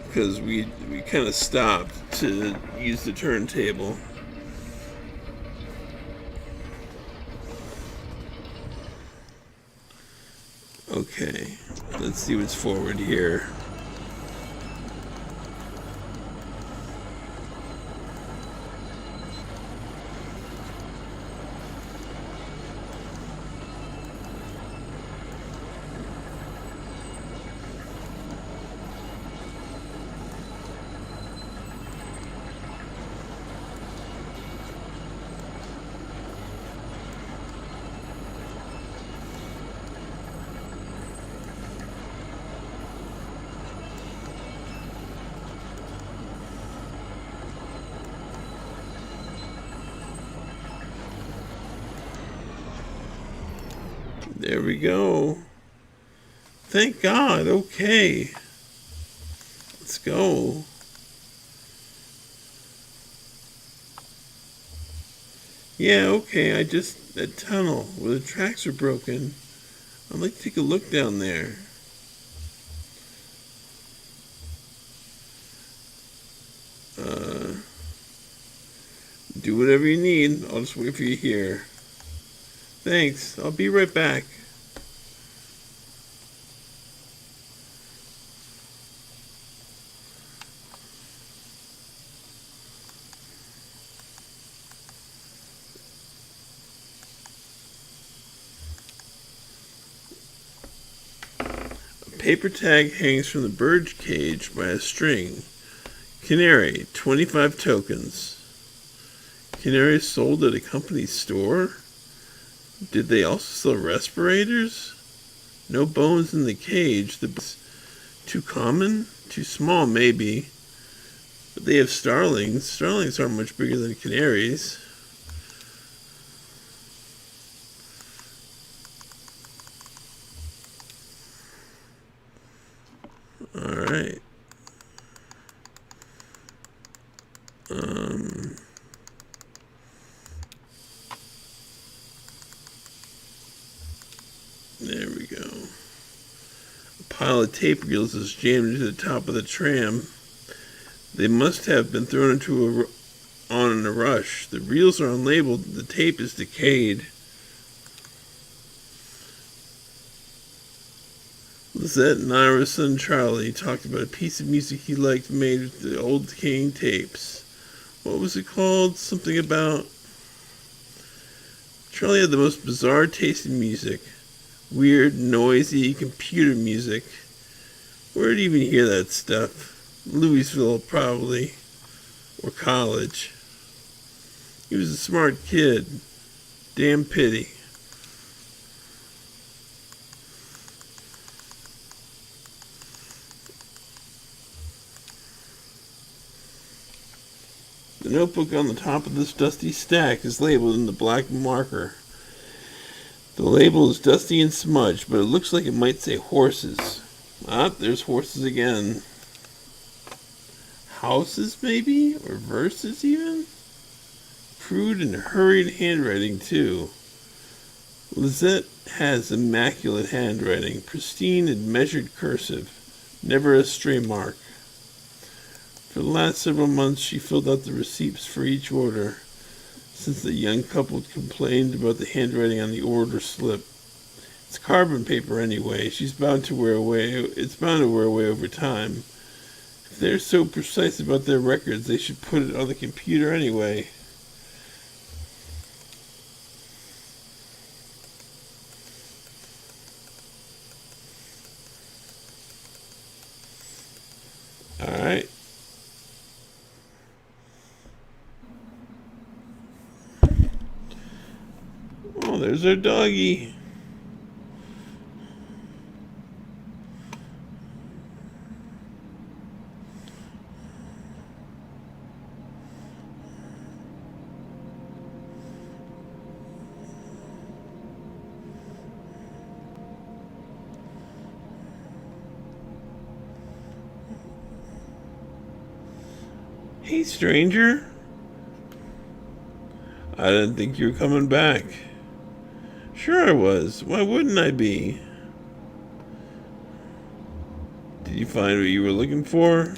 Because we kind of stopped to use the turntable. Okay, let's see what's forward here. There we go. Thank God. Okay. Let's go. Yeah, okay. That tunnel where the tracks are broken. I'd like to take a look down there. Do whatever you need. I'll just wait for you here. Thanks. I'll be right back. A paper tag hangs from the bird cage by a string. Canary, 25 tokens. Canary sold at a company store? Did they also sell respirators? No bones in the cage. Too common? Too small, maybe. But they have starlings. Starlings aren't much bigger than canaries. Alright. There we go. A pile of tape reels is jammed into the top of the tram. They must have been thrown on in a rush. The reels are unlabeled. The tape is decayed. Lizette and Ira's son Charlie talked about a piece of music he liked made with the old decaying tapes. What was it called? Something about... Charlie had the most bizarre taste in music. Weird, noisy computer music. Where'd you even hear that stuff? Louisville, probably. Or college. He was a smart kid. Damn pity. The notebook on the top of this dusty stack is labeled in the black marker. The label is dusty and smudged, but it looks like it might say horses. Ah, there's horses again. Houses, maybe? Or verses, even? Crude and hurried handwriting, too. Lizette has immaculate handwriting, pristine and measured cursive, never a stray mark. For the last several months, she filled out the receipts for each order, since the young couple complained about the handwriting on the order slip. It's carbon paper anyway. It's bound to wear away over time. If they're so precise about their records, they should put it on the computer anyway. Alright. Oh, there's our doggy. Hey, stranger. I didn't think you were coming back. Sure I was. Why wouldn't I be? Did you find what you were looking for?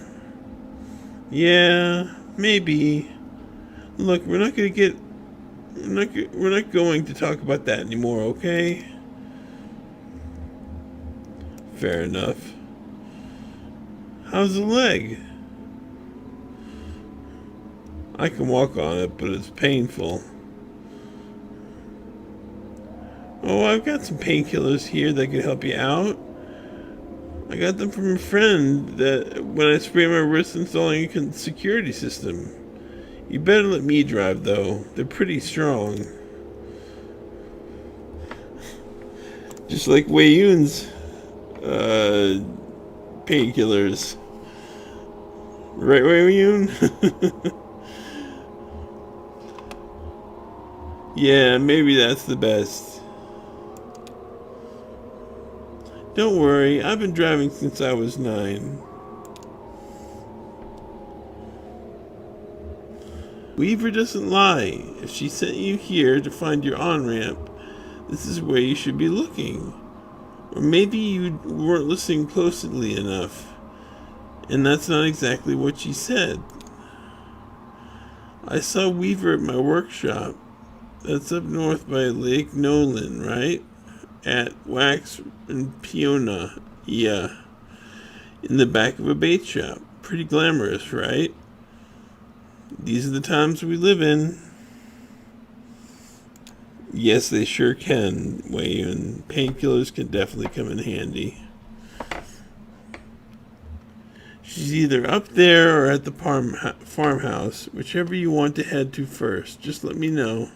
Yeah, maybe. Look, we're not going to talk about that anymore, okay? Fair enough. How's the leg? I can walk on it, but it's painful. Oh, I've got some painkillers here that can help you out. I got them from a friend that when I sprained my wrist installing a security system. You better let me drive, though. They're pretty strong. Just like Wei Yun's painkillers. Right, Wei Yun? Yeah, maybe that's the best. Don't worry, I've been driving since I was 9. Weaver doesn't lie. If she sent you here to find your on-ramp, this is where you should be looking. Or maybe you weren't listening closely enough, and that's not exactly what she said. I saw Weaver at my workshop. That's up north by Lake Nolan, right? At Wax and Peona, yeah. In the back of a bait shop. Pretty glamorous, right? These are the times we live in. Yes, they sure can, Wei, and painkillers can definitely come in handy. She's either up there or at the farmhouse, whichever you want to head to first. Just let me know.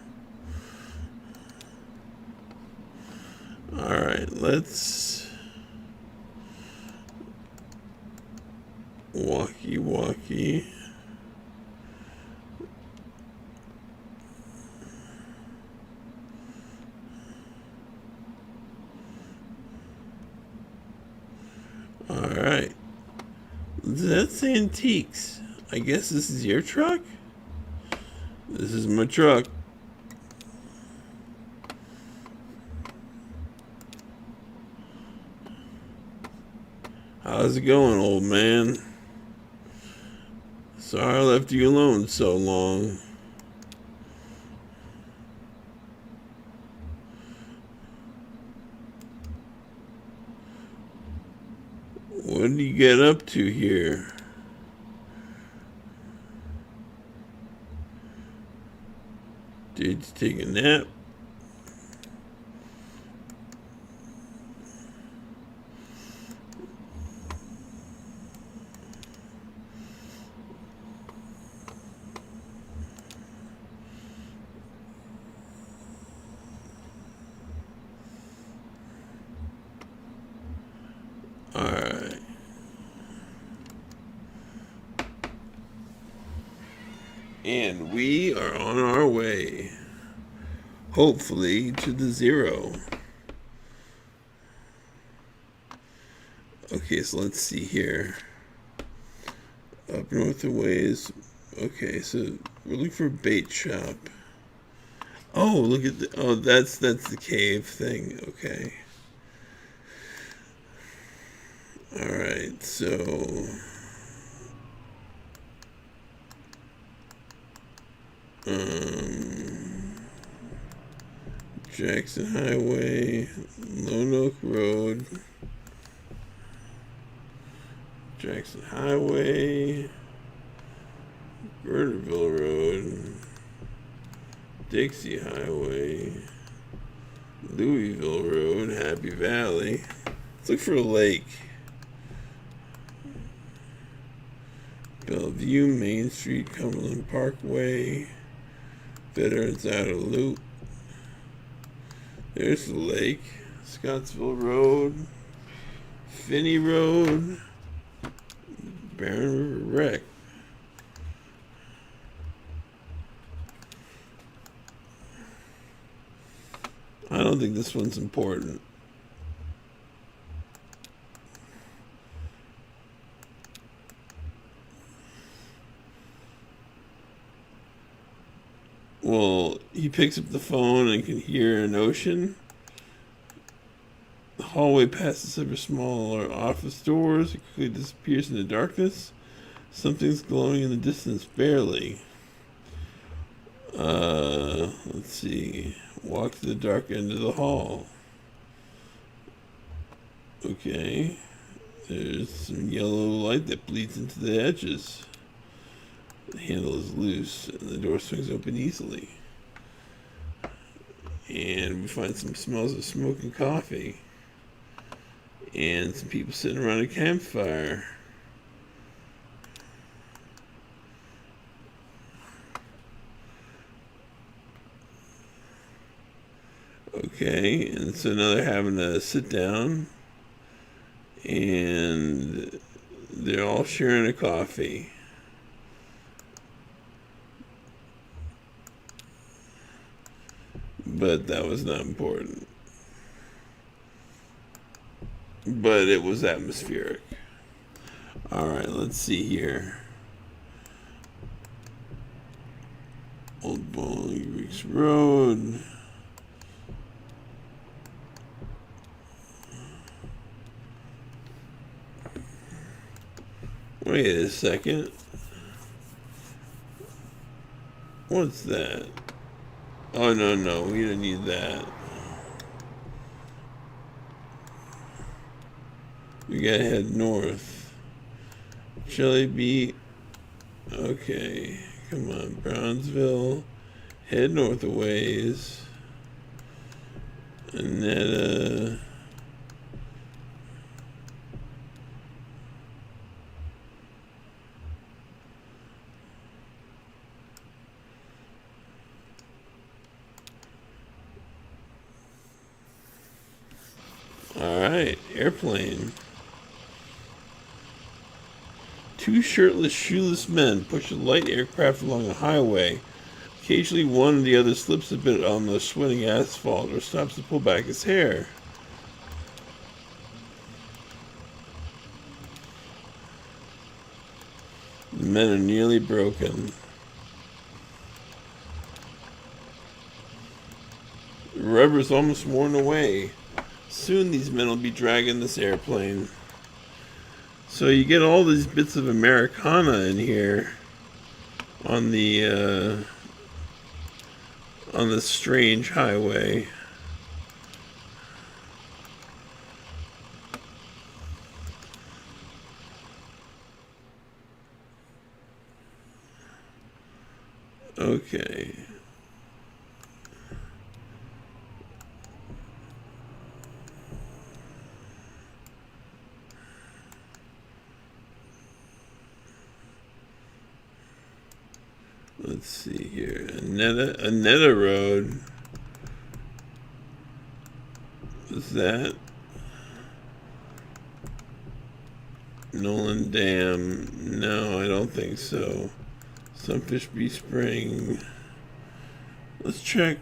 Alright, let's walkie. Alright. That's antiques. I guess this is your truck? This is my truck. How's it going, old man? Sorry I left you alone so long. What did you get up to here? Did you take a nap? And we are on our way, hopefully, to the 0. Okay, so let's see here. Up north a ways. Okay, so we're looking for a bait shop. Oh, look at the... Oh, that's the cave thing. Okay. Alright, so... Jackson Highway, Lone Oak Road, Jackson Highway, Burnerville Road, Dixie Highway, Louisville Road, Happy Valley. Let's look for a lake. Bellevue, Main Street, Cumberland Parkway, Veterans Outer Loop. There's the lake. Scottsville Road, Finney Road, Barron River Wreck. I don't think this one's important. Well, he picks up the phone and can hear an ocean. The hallway passes several smaller office doors. It quickly disappears in the darkness. Something's glowing in the distance, barely. Let's see. Walk to the dark end of the hall. Okay. There's some yellow light that bleeds into the edges. The handle is loose and the door swings open easily. And we find some smells of smoke and coffee. And some people sitting around a campfire. Okay, and so now they're having a sit down. And they're all sharing a coffee. But that was not important. But it was atmospheric. Alright, let's see here. Old Bowling Greeks Road. Wait a second. What's that? Oh, no, we don't need that. We gotta head north. Shelly B. Okay, come on, Brownsville. Head north a ways. Annetta. Alright, airplane. Two shirtless, shoeless men push a light aircraft along a highway. Occasionally one or the other slips a bit on the swinging asphalt or stops to pull back his hair. The men are nearly broken. The rubber's almost worn away. Soon these men will be dragging this airplane. So you get all these bits of Americana in here on the on this strange highway. Okay. Let's see here. Annetta Road. What's that? Nolan Dam. No, I don't think so. Sunfish Bee Spring. Let's check.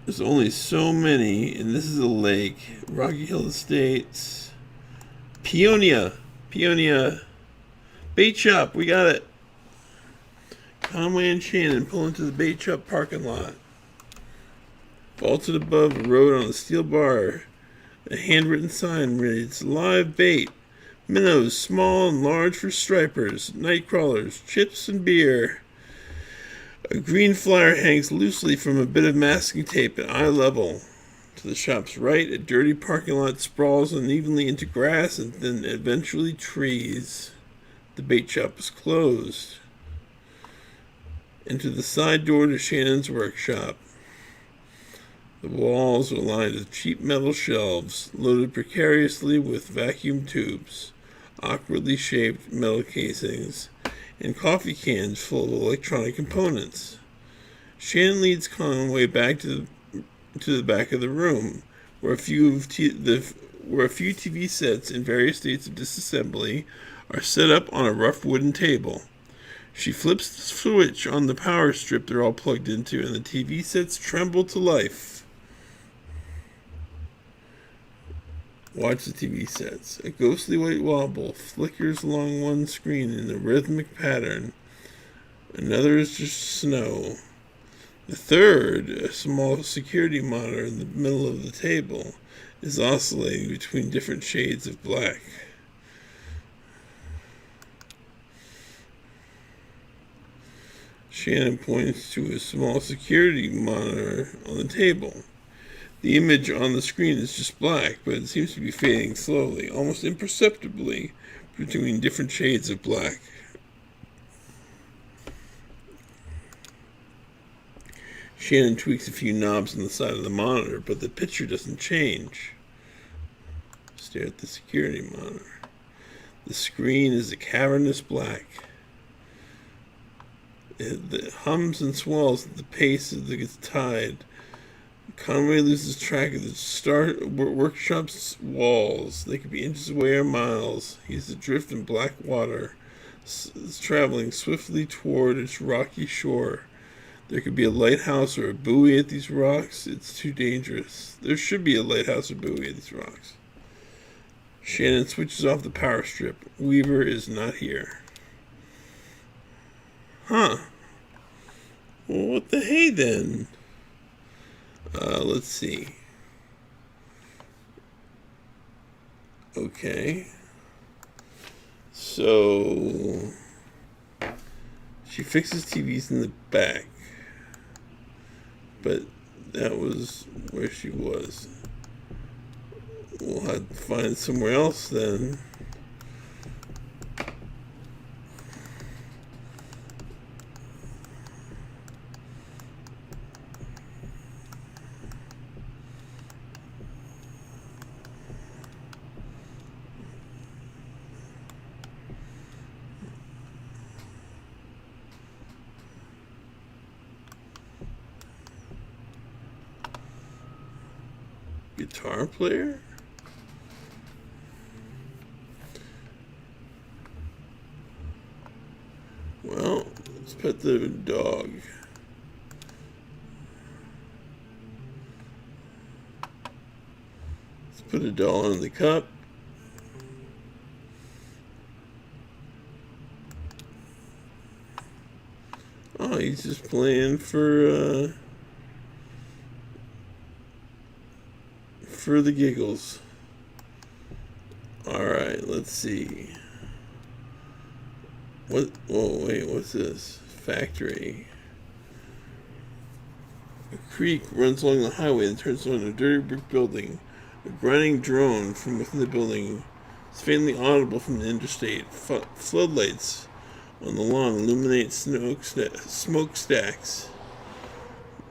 There's only so many, and this is a lake. Rocky Hill Estates. Peonia. Bait shop, we got it. Conway and Shannon pull into the bait shop parking lot. Vaulted above a road on a steel bar. A handwritten sign reads, "Live bait. Minnows, small and large for stripers, night crawlers, chips and beer." A green flyer hangs loosely from a bit of masking tape at eye level. To the shop's right, a dirty parking lot sprawls unevenly into grass and then eventually trees. The bait shop is closed. Into the side door to Shannon's workshop. The walls are lined with cheap metal shelves, loaded precariously with vacuum tubes, awkwardly shaped metal casings, and coffee cans full of electronic components. Shannon leads Conway back to the back of the room, where a few TV sets in various states of disassembly are set up on a rough wooden table. She flips the switch on the power strip they're all plugged into, and the TV sets tremble to life. Watch the TV sets. A ghostly white wobble flickers along one screen in a rhythmic pattern. Another is just snow. The third, a small security monitor in the middle of the table, is oscillating between different shades of black. Shannon points to a small security monitor on the table. The image on the screen is just black, but it seems to be fading slowly, almost imperceptibly, between different shades of black. Shannon tweaks a few knobs on the side of the monitor, but the picture doesn't change. Stare at the security monitor. The screen is a cavernous black. It hums and swells at the pace of the tide. Conway loses track of the workshop's walls. They could be inches away or miles. He's adrift in black water, traveling swiftly toward its rocky shore. There could be a lighthouse or a buoy at these rocks. It's too dangerous. There should be a lighthouse or buoy at these rocks. Shannon switches off the power strip. Weaver is not here. Huh. Well, what the hey then? Let's see. Okay. So she fixes TVs in the back. But that was where she was. We'll have to find somewhere else then. Guitar player? Well, let's pet the dog. Let's put a doll in the cup. Oh, he's just playing for the giggles. Alright, let's see. What? Oh, wait, what's this? Factory. A creek runs along the highway and turns on a dirty brick building. A grinding drone from within the building is faintly audible from the interstate. Floodlights on the lawn illuminate smokestacks.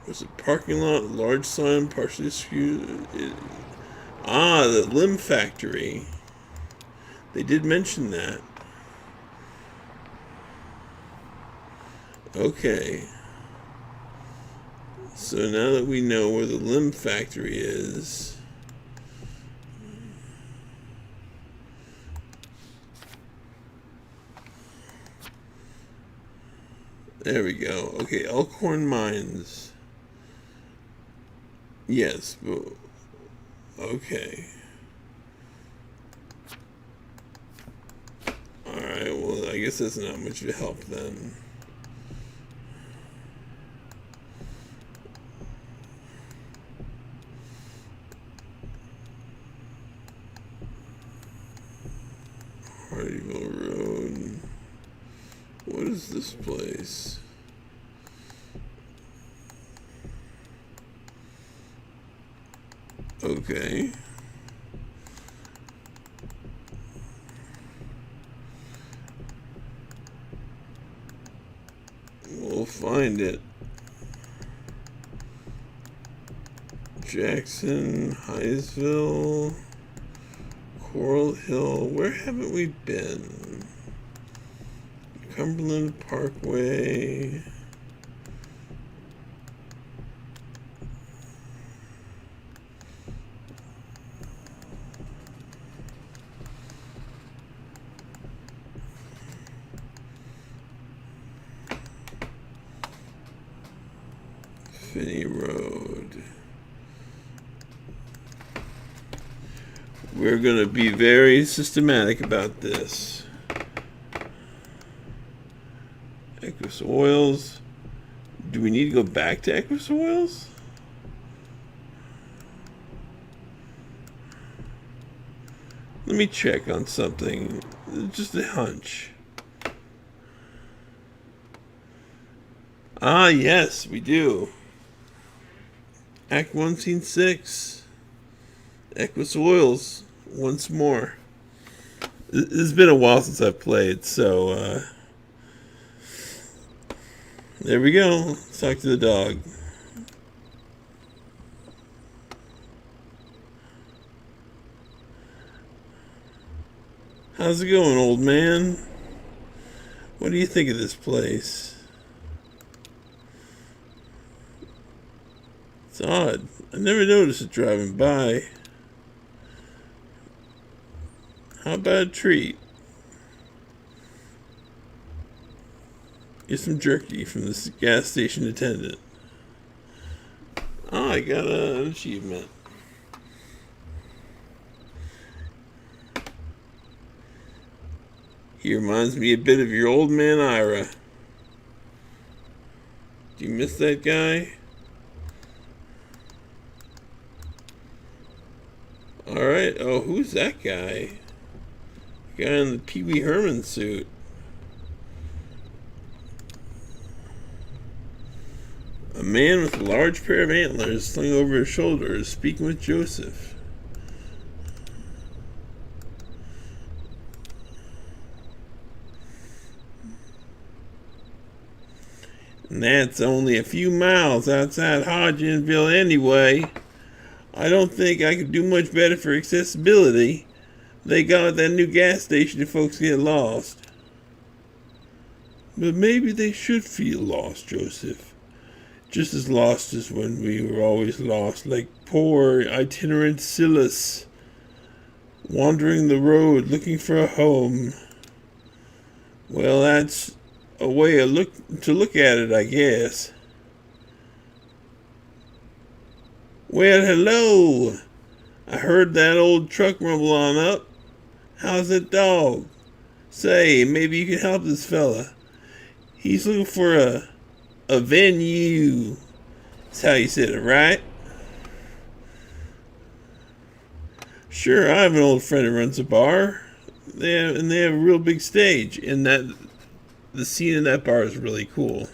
There's a parking lot, a large sign partially skewed. The limb factory. They did mention that. Okay. So now that we know where the limb factory is, There we go. Okay, Elkhorn Mines. Yes. Okay. Alright, well, I guess that's not much of a help then. Hardyville Road. What is this place? Okay. We'll find it. Jackson, Highsville, Coral Hill. Where haven't we been? Cumberland Parkway. Finney Road. We're going to be very systematic about this. Equus Oils. Do we need to go back to Equus Oils? Let me check on something. Just a hunch. Ah, yes, we do. Act 1, Scene 6. Equus Oils. Once more. It's been a while since I've played, so there we go. Let's talk to the dog. How's it going, old man? What do you think of this place? It's odd. I never noticed it driving by. How about a treat? Get some jerky from this gas station attendant. Oh, I got an achievement. He reminds me a bit of your old man Ira. Do you miss that guy? Alright, oh, who's that guy? The guy in the Pee Wee Herman suit. A man with a large pair of antlers slung over his shoulder is speaking with Joseph. And that's only a few miles outside Hodgenville anyway. I don't think I could do much better for accessibility. They got that new gas station if folks get lost. But maybe they should feel lost, Joseph. Just as lost as when we were always lost, like poor itinerant Silas, wandering the road looking for a home. Well, that's a way to look at it, I guess. Well, hello. I heard that old truck rumble on up. How's that dog? Say, maybe you can help this fella. He's looking for a venue. That's how you said it, right? Sure, I have an old friend who runs a bar. They have a real big stage, and the scene in that bar is really cool.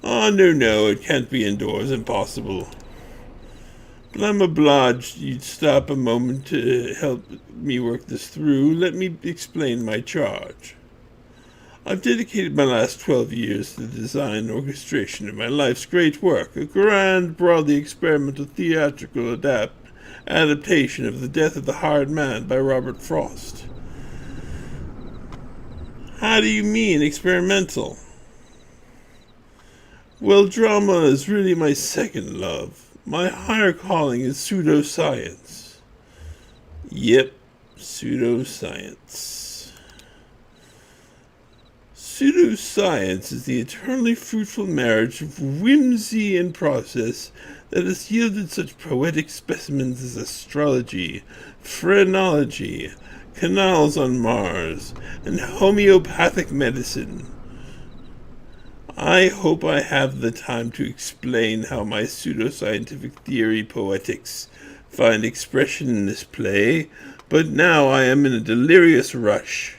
Oh, no, it can't be indoors, impossible. But I'm obliged you'd stop a moment to help me work this through. Let me explain my charge. I've dedicated my last 12 years to the design and orchestration of my life's great work, a grand, broadly experimental theatrical adaptation of The Death of the Hired Man by Robert Frost. How do you mean, experimental? Well, drama is really my second love. My higher calling is pseudoscience. Yep, pseudoscience. Pseudoscience is the eternally fruitful marriage of whimsy and process that has yielded such poetic specimens as astrology, phrenology, canals on Mars, and homeopathic medicine. I hope I have the time to explain how my pseudoscientific theory poetics find expression in this play, but now I am in a delirious rush.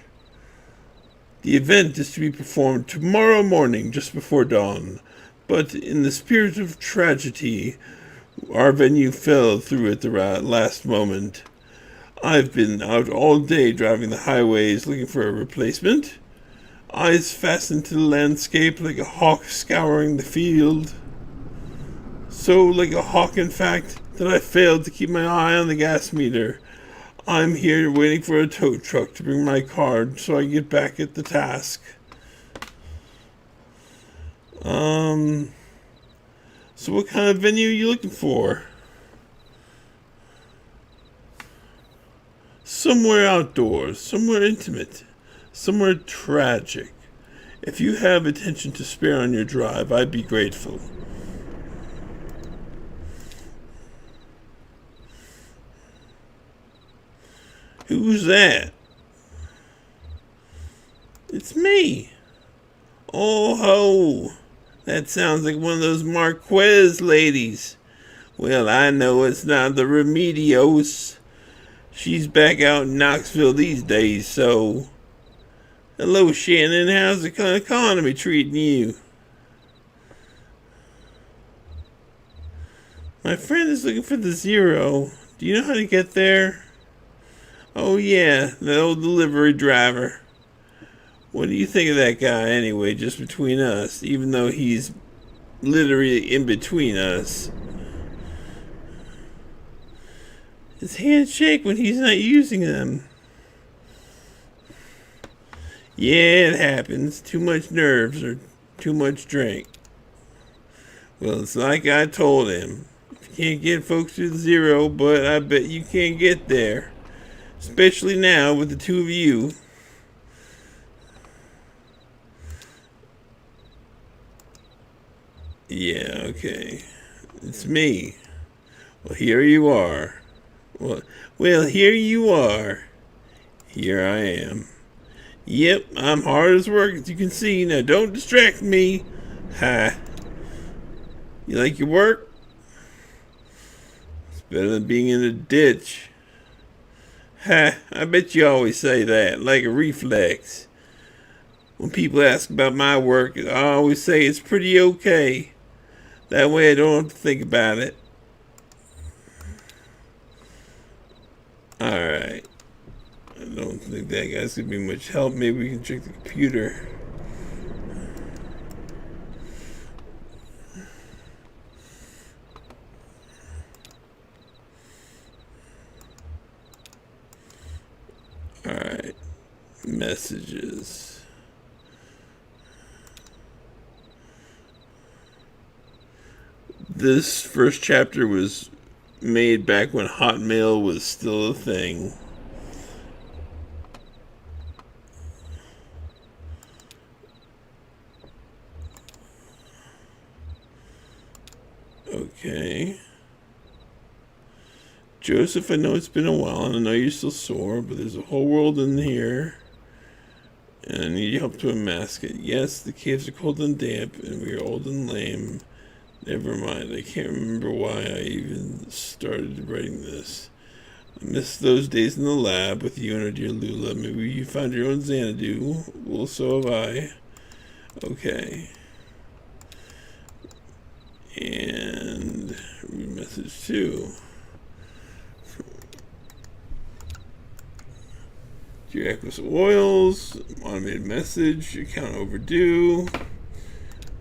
The event is to be performed tomorrow morning just before dawn, but in the spirit of tragedy, our venue fell through at the last moment. I've been out all day driving the highways looking for a replacement, eyes fastened to the landscape like a hawk scouring the field. So like a hawk, in fact, that I failed to keep my eye on the gas meter. I'm here waiting for a tow truck to bring my card so I get back at the task. So what kind of venue are you looking for? Somewhere outdoors, somewhere intimate, somewhere tragic. If you have attention to spare on your drive, I'd be grateful. Who's that? It's me. Oh ho! That sounds like one of those Marquez ladies. Well, I know it's not the Remedios. She's back out in Knoxville these days, so... Hello, Shannon. How's the economy treating you? My friend is looking for the Zero. Do you know how to get there? Oh yeah, that old delivery driver. What do you think of that guy anyway, just between us, even though he's literally in between us? His hands shake when he's not using them. Yeah, it happens. Too much nerves or too much drink. Well, it's like I told him. You can't get folks to the Zero, but I bet you can't get there. Especially now with the two of you. Yeah, okay. It's me. Well, here you are. Well, here you are. Here I am. Yep, I'm hard as work, as you can see. Now, don't distract me. Ha. You like your work? It's better than being in a ditch. Ha, I bet you always say that, like a reflex. When people ask about my work, I always say it's pretty okay. That way I don't have to think about it. Alright. I don't think that guy's gonna be much help. Maybe we can check the computer. Alright. Messages. This first chapter was made back when Hotmail was still a thing. Okay. Joseph, I know it's been a while, and I know you're still sore, but there's a whole world in here. And I need your help to unmask it. Yes, the caves are cold and damp, and we are old and lame. Never mind, I can't remember why I even started writing this. I miss those days in the lab with you and our dear Lula. Maybe you found your own Xanadu. Well, so have I. Okay. And read message 2. Dear Aqueous Oils, automated message, account overdue.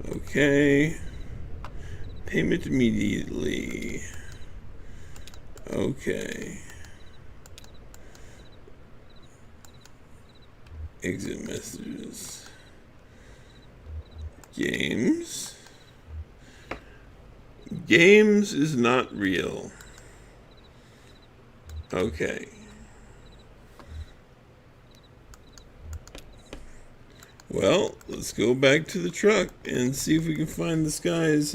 Okay. Payment immediately. Okay. Exit messages. Games. Games is not real. Okay. Well, let's go back to the truck and see if we can find this guy's,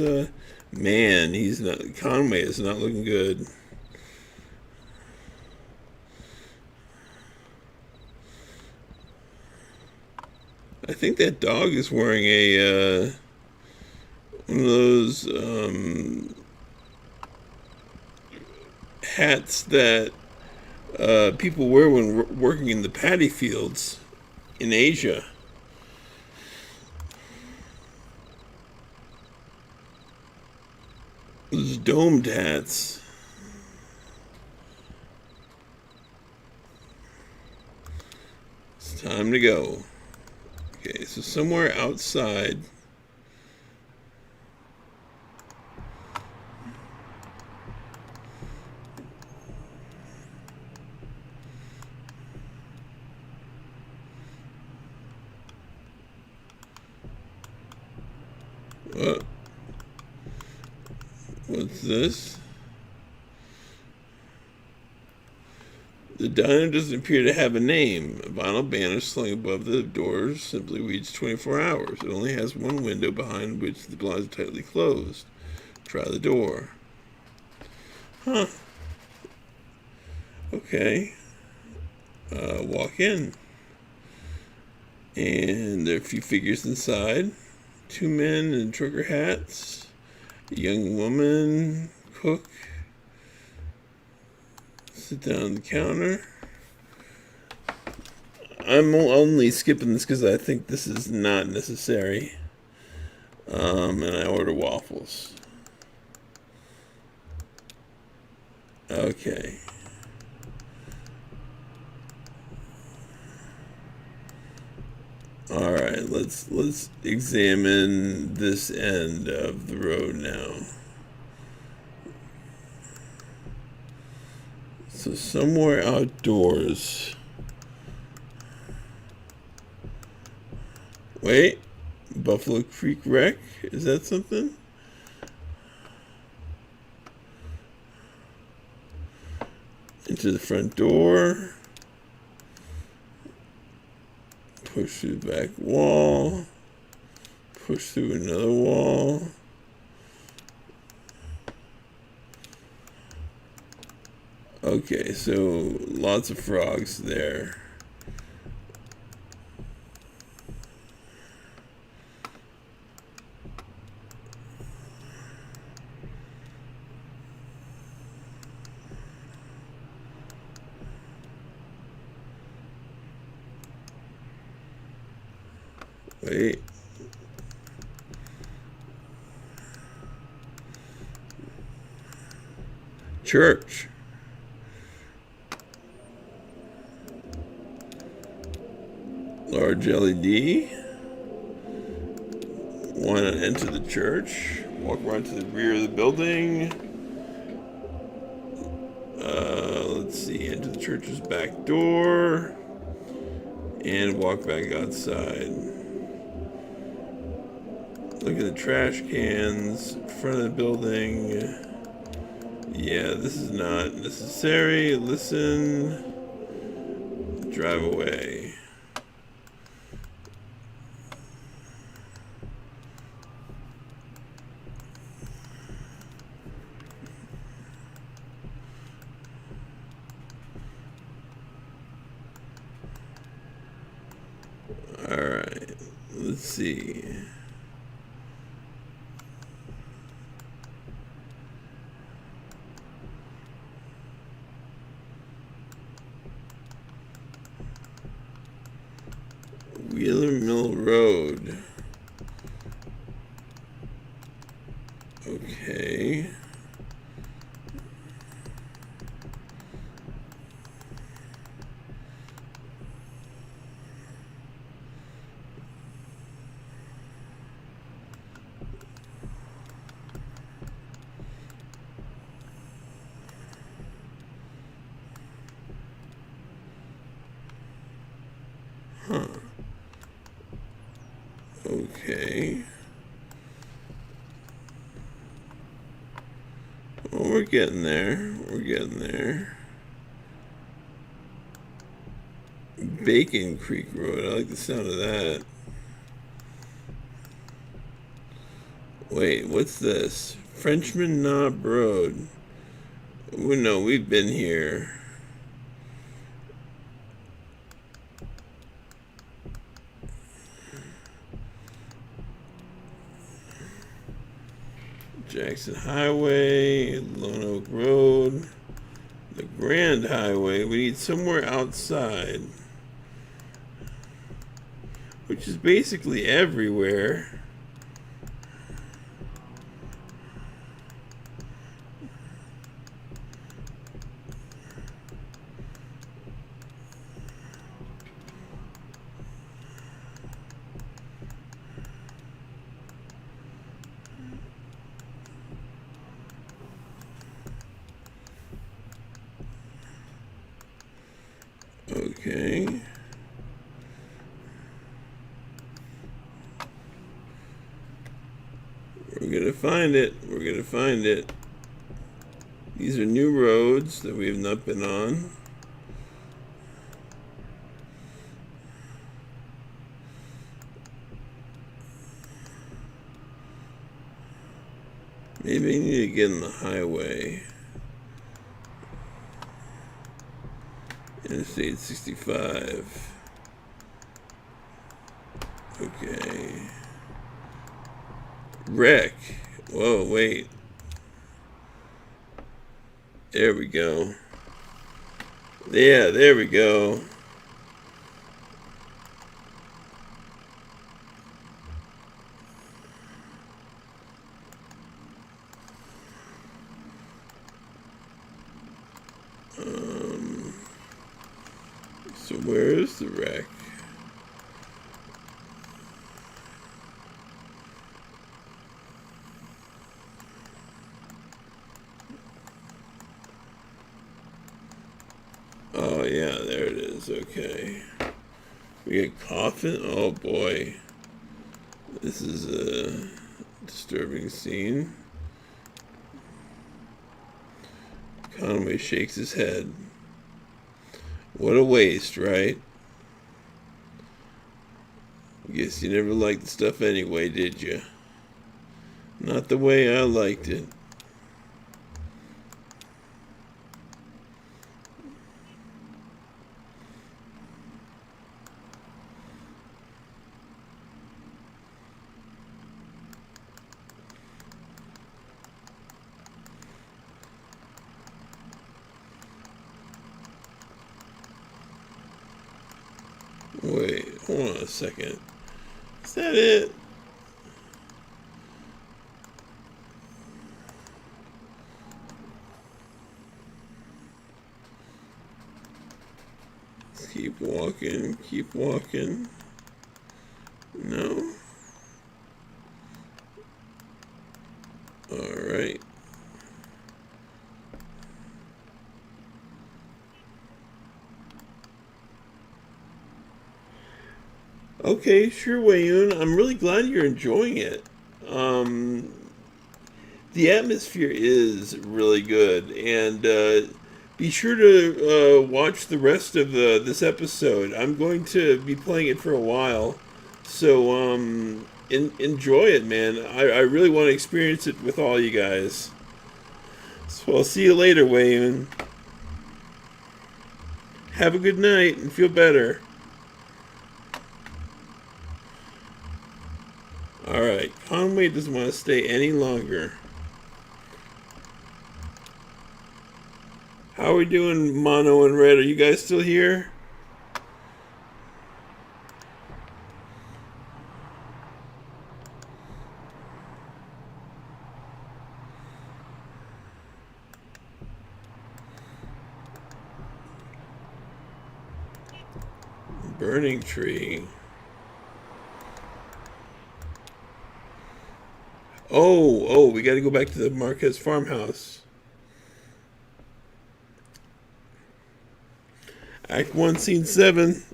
man, he's not, Conway is not looking good. I think that dog is wearing a, one of those, hats that, people wear when working in the paddy fields in Asia. Those domed hats. It's time to go. Okay, so somewhere outside. What? What's this? The diner doesn't appear to have a name. A vinyl banner slung above the doors simply reads 24 hours. It only has one window behind which the blinds are tightly closed. Try the door. Huh. Okay. Walk in. And there are a few figures inside. 2 men in trucker hats. A young woman, cook. Sit down on the counter. I'm only skipping this because I think this is not necessary. And I order waffles. Okay. All right, let's examine this end of the road now. So somewhere outdoors. Wait, Buffalo Creek Rec? Is that something? Into the front door. Push through the back wall. Push through another wall. Okay, so lots of frogs there. Wait. Church. Large LED. Want to enter the church. Walk around to the rear of the building. Let's see. Enter the church's back door. And walk back outside. Look at the trash cans in front of the building. Yeah, this is not necessary. Listen. Drive away. Alright, let's see. Wheeler Mill Road. Okay. Huh. Okay. Well, we're getting there. We're getting there. Bacon Creek Road. I like the sound of that. Wait, what's this? Frenchman Knob Road. Oh, no, we've been here. Jackson Highway, Lone Oak Road, the Grand Highway. We need somewhere outside, which is basically everywhere. Okay. We're gonna find it. We're gonna find it. These are new roads that we have not been on. Maybe I need to get on the highway. Interstate 65. Okay. Wreck. Whoa, wait. There we go. Yeah, there we go. So where is the wreck? Oh yeah, there it is. Okay. We get coffin. Oh boy. This is a disturbing scene. Conway shakes his head. What a waste, right? Guess you never liked the stuff anyway, did you? Not the way I liked it. Wait, hold on a second. Is that it? Let's keep walking, keep walking. No? Alright. Okay, sure, Wayun. I'm really glad you're enjoying it. The atmosphere is really good, and be sure to watch the rest of this episode. I'm going to be playing it for a while, so enjoy it, man. I really want to experience it with all you guys. So I'll see you later, Wayun. Have a good night and feel better. Alright, Conway doesn't want to stay any longer. How are we doing, Mono and Red? Are you guys still here? Burning tree. Oh, we gotta go back to the Marquez farmhouse. Act 1, Scene 7.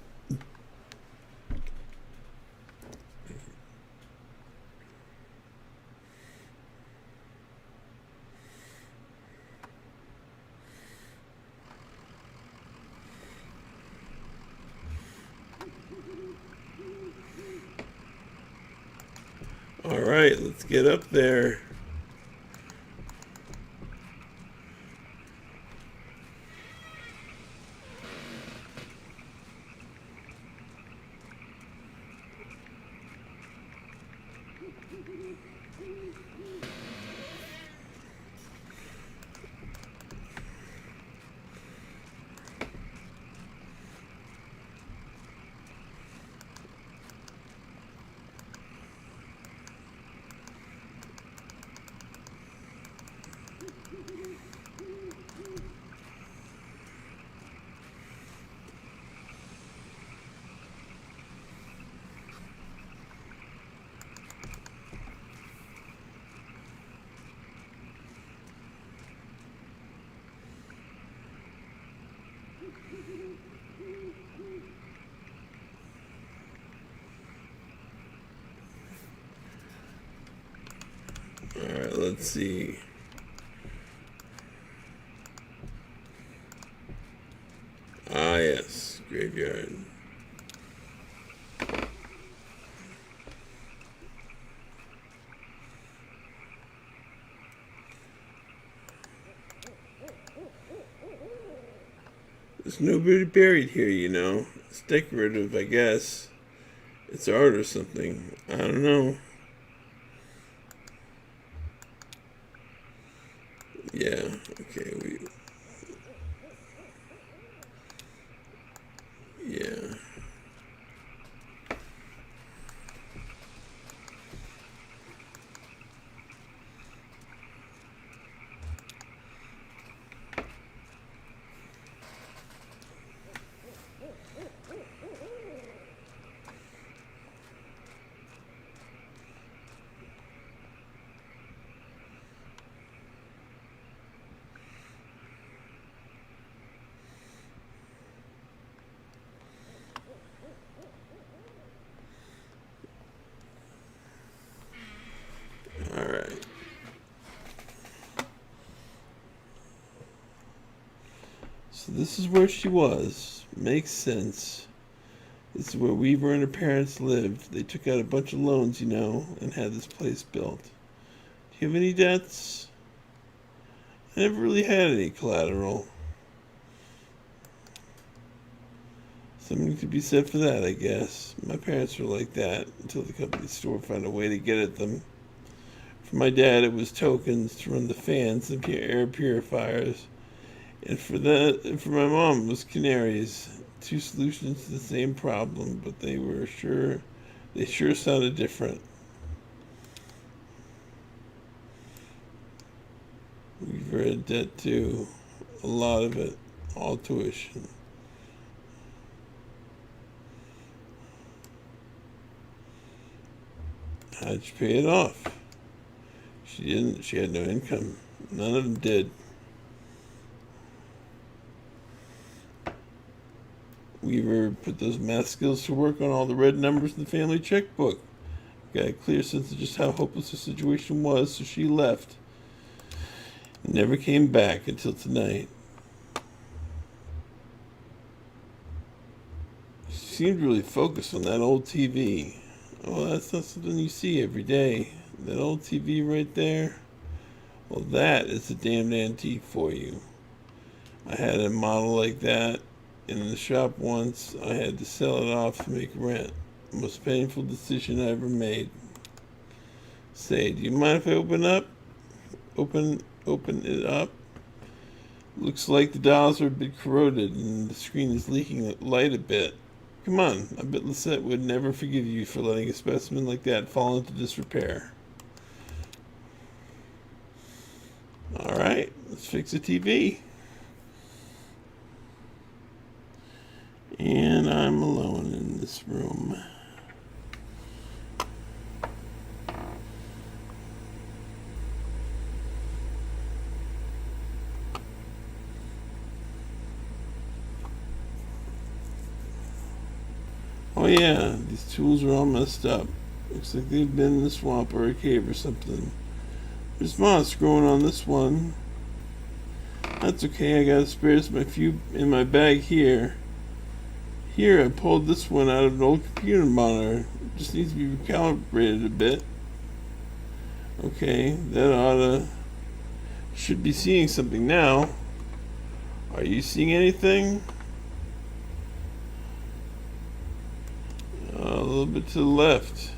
Alright, let's get up there. Alright, let's see. Ah, yes, graveyard. There's nobody buried here, you know. It's decorative, I guess. It's art or something. I don't know. Yeah, okay, yeah. Alright. So this is where she was. Makes sense. This is where Weaver and her parents lived. They took out a bunch of loans, you know, and had this place built. Do you have any debts? I never really had any collateral. Something to be said for that, I guess. My parents were like that until the company store found a way to get at them. For my dad, it was tokens to run the fans and air purifiers. And for my mom, it was canaries. Two solutions to the same problem, but they sure sounded different. We've read debt too. A lot of it. All tuition. How'd you pay it off? She didn't. She had no income. None of them did. Weaver put those math skills to work on all the red numbers in the family checkbook. Got a clear sense of just how hopeless the situation was, so she left. And never came back until tonight. She seemed really focused on that old TV. Oh, that's not something you see every day. That old TV right there. Well, that is a damned antique for you. I had a model like that in the shop once. I had to sell it off to make rent. The most painful decision I ever made. Say, do you mind if I open it up? Looks like the dials are a bit corroded and the screen is leaking light a bit. Come on, I bet Lisette would never forgive you for letting a specimen like that fall into disrepair. Alright, let's fix the TV. And I'm alone in this room. Oh yeah, these tools are all messed up. Looks like they've been in the swamp or a cave or something. There's moss growing on this one. That's okay, I got spares in my bag here. Here, I pulled this one out of an old computer monitor. It just needs to be recalibrated a bit. Okay, that should be seeing something now. Are you seeing anything? A little bit to the left.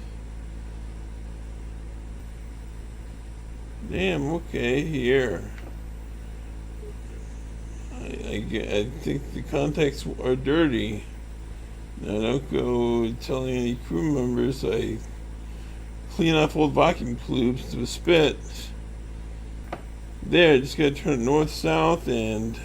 Damn, okay, here. I think the contacts are dirty. Now don't go telling any crew members I clean off old vacuum tubes with spit. There, just gotta turn it north-south and...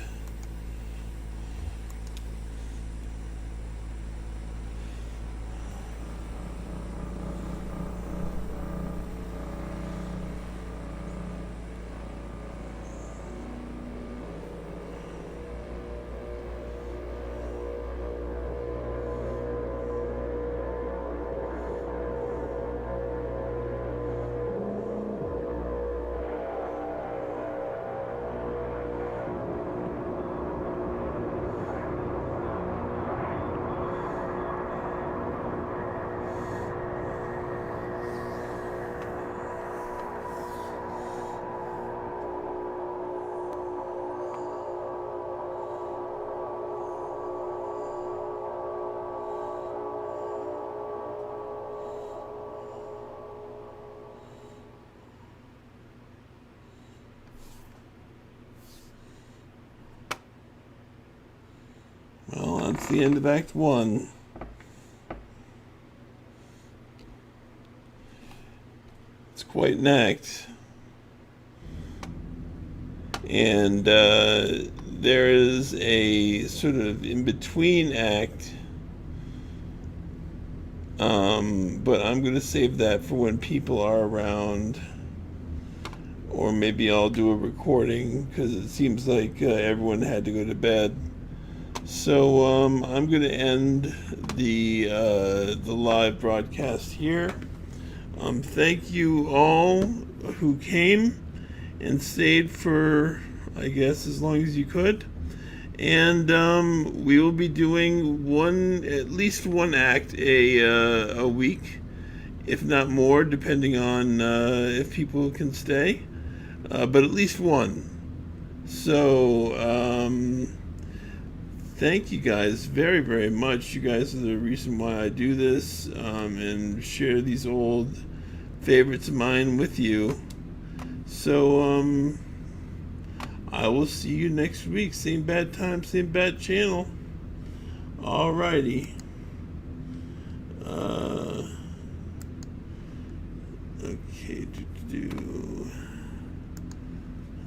Well, that's the end of Act 1. It's quite an act. And there is a sort of in-between act. But I'm going to save that for when people are around. Or maybe I'll do a recording, because it seems like everyone had to go to bed. So I'm going to end the live broadcast here. Thank you all who came and stayed for, I guess, as long as you could. And we will be doing at least one act a week, if not more, depending on if people can stay. But at least one. So thank you guys very, very much. You guys are the reason why I do this and share these old favorites of mine with you. So I will see you next week. Same bad time, same bad channel. Alrighty. Okay.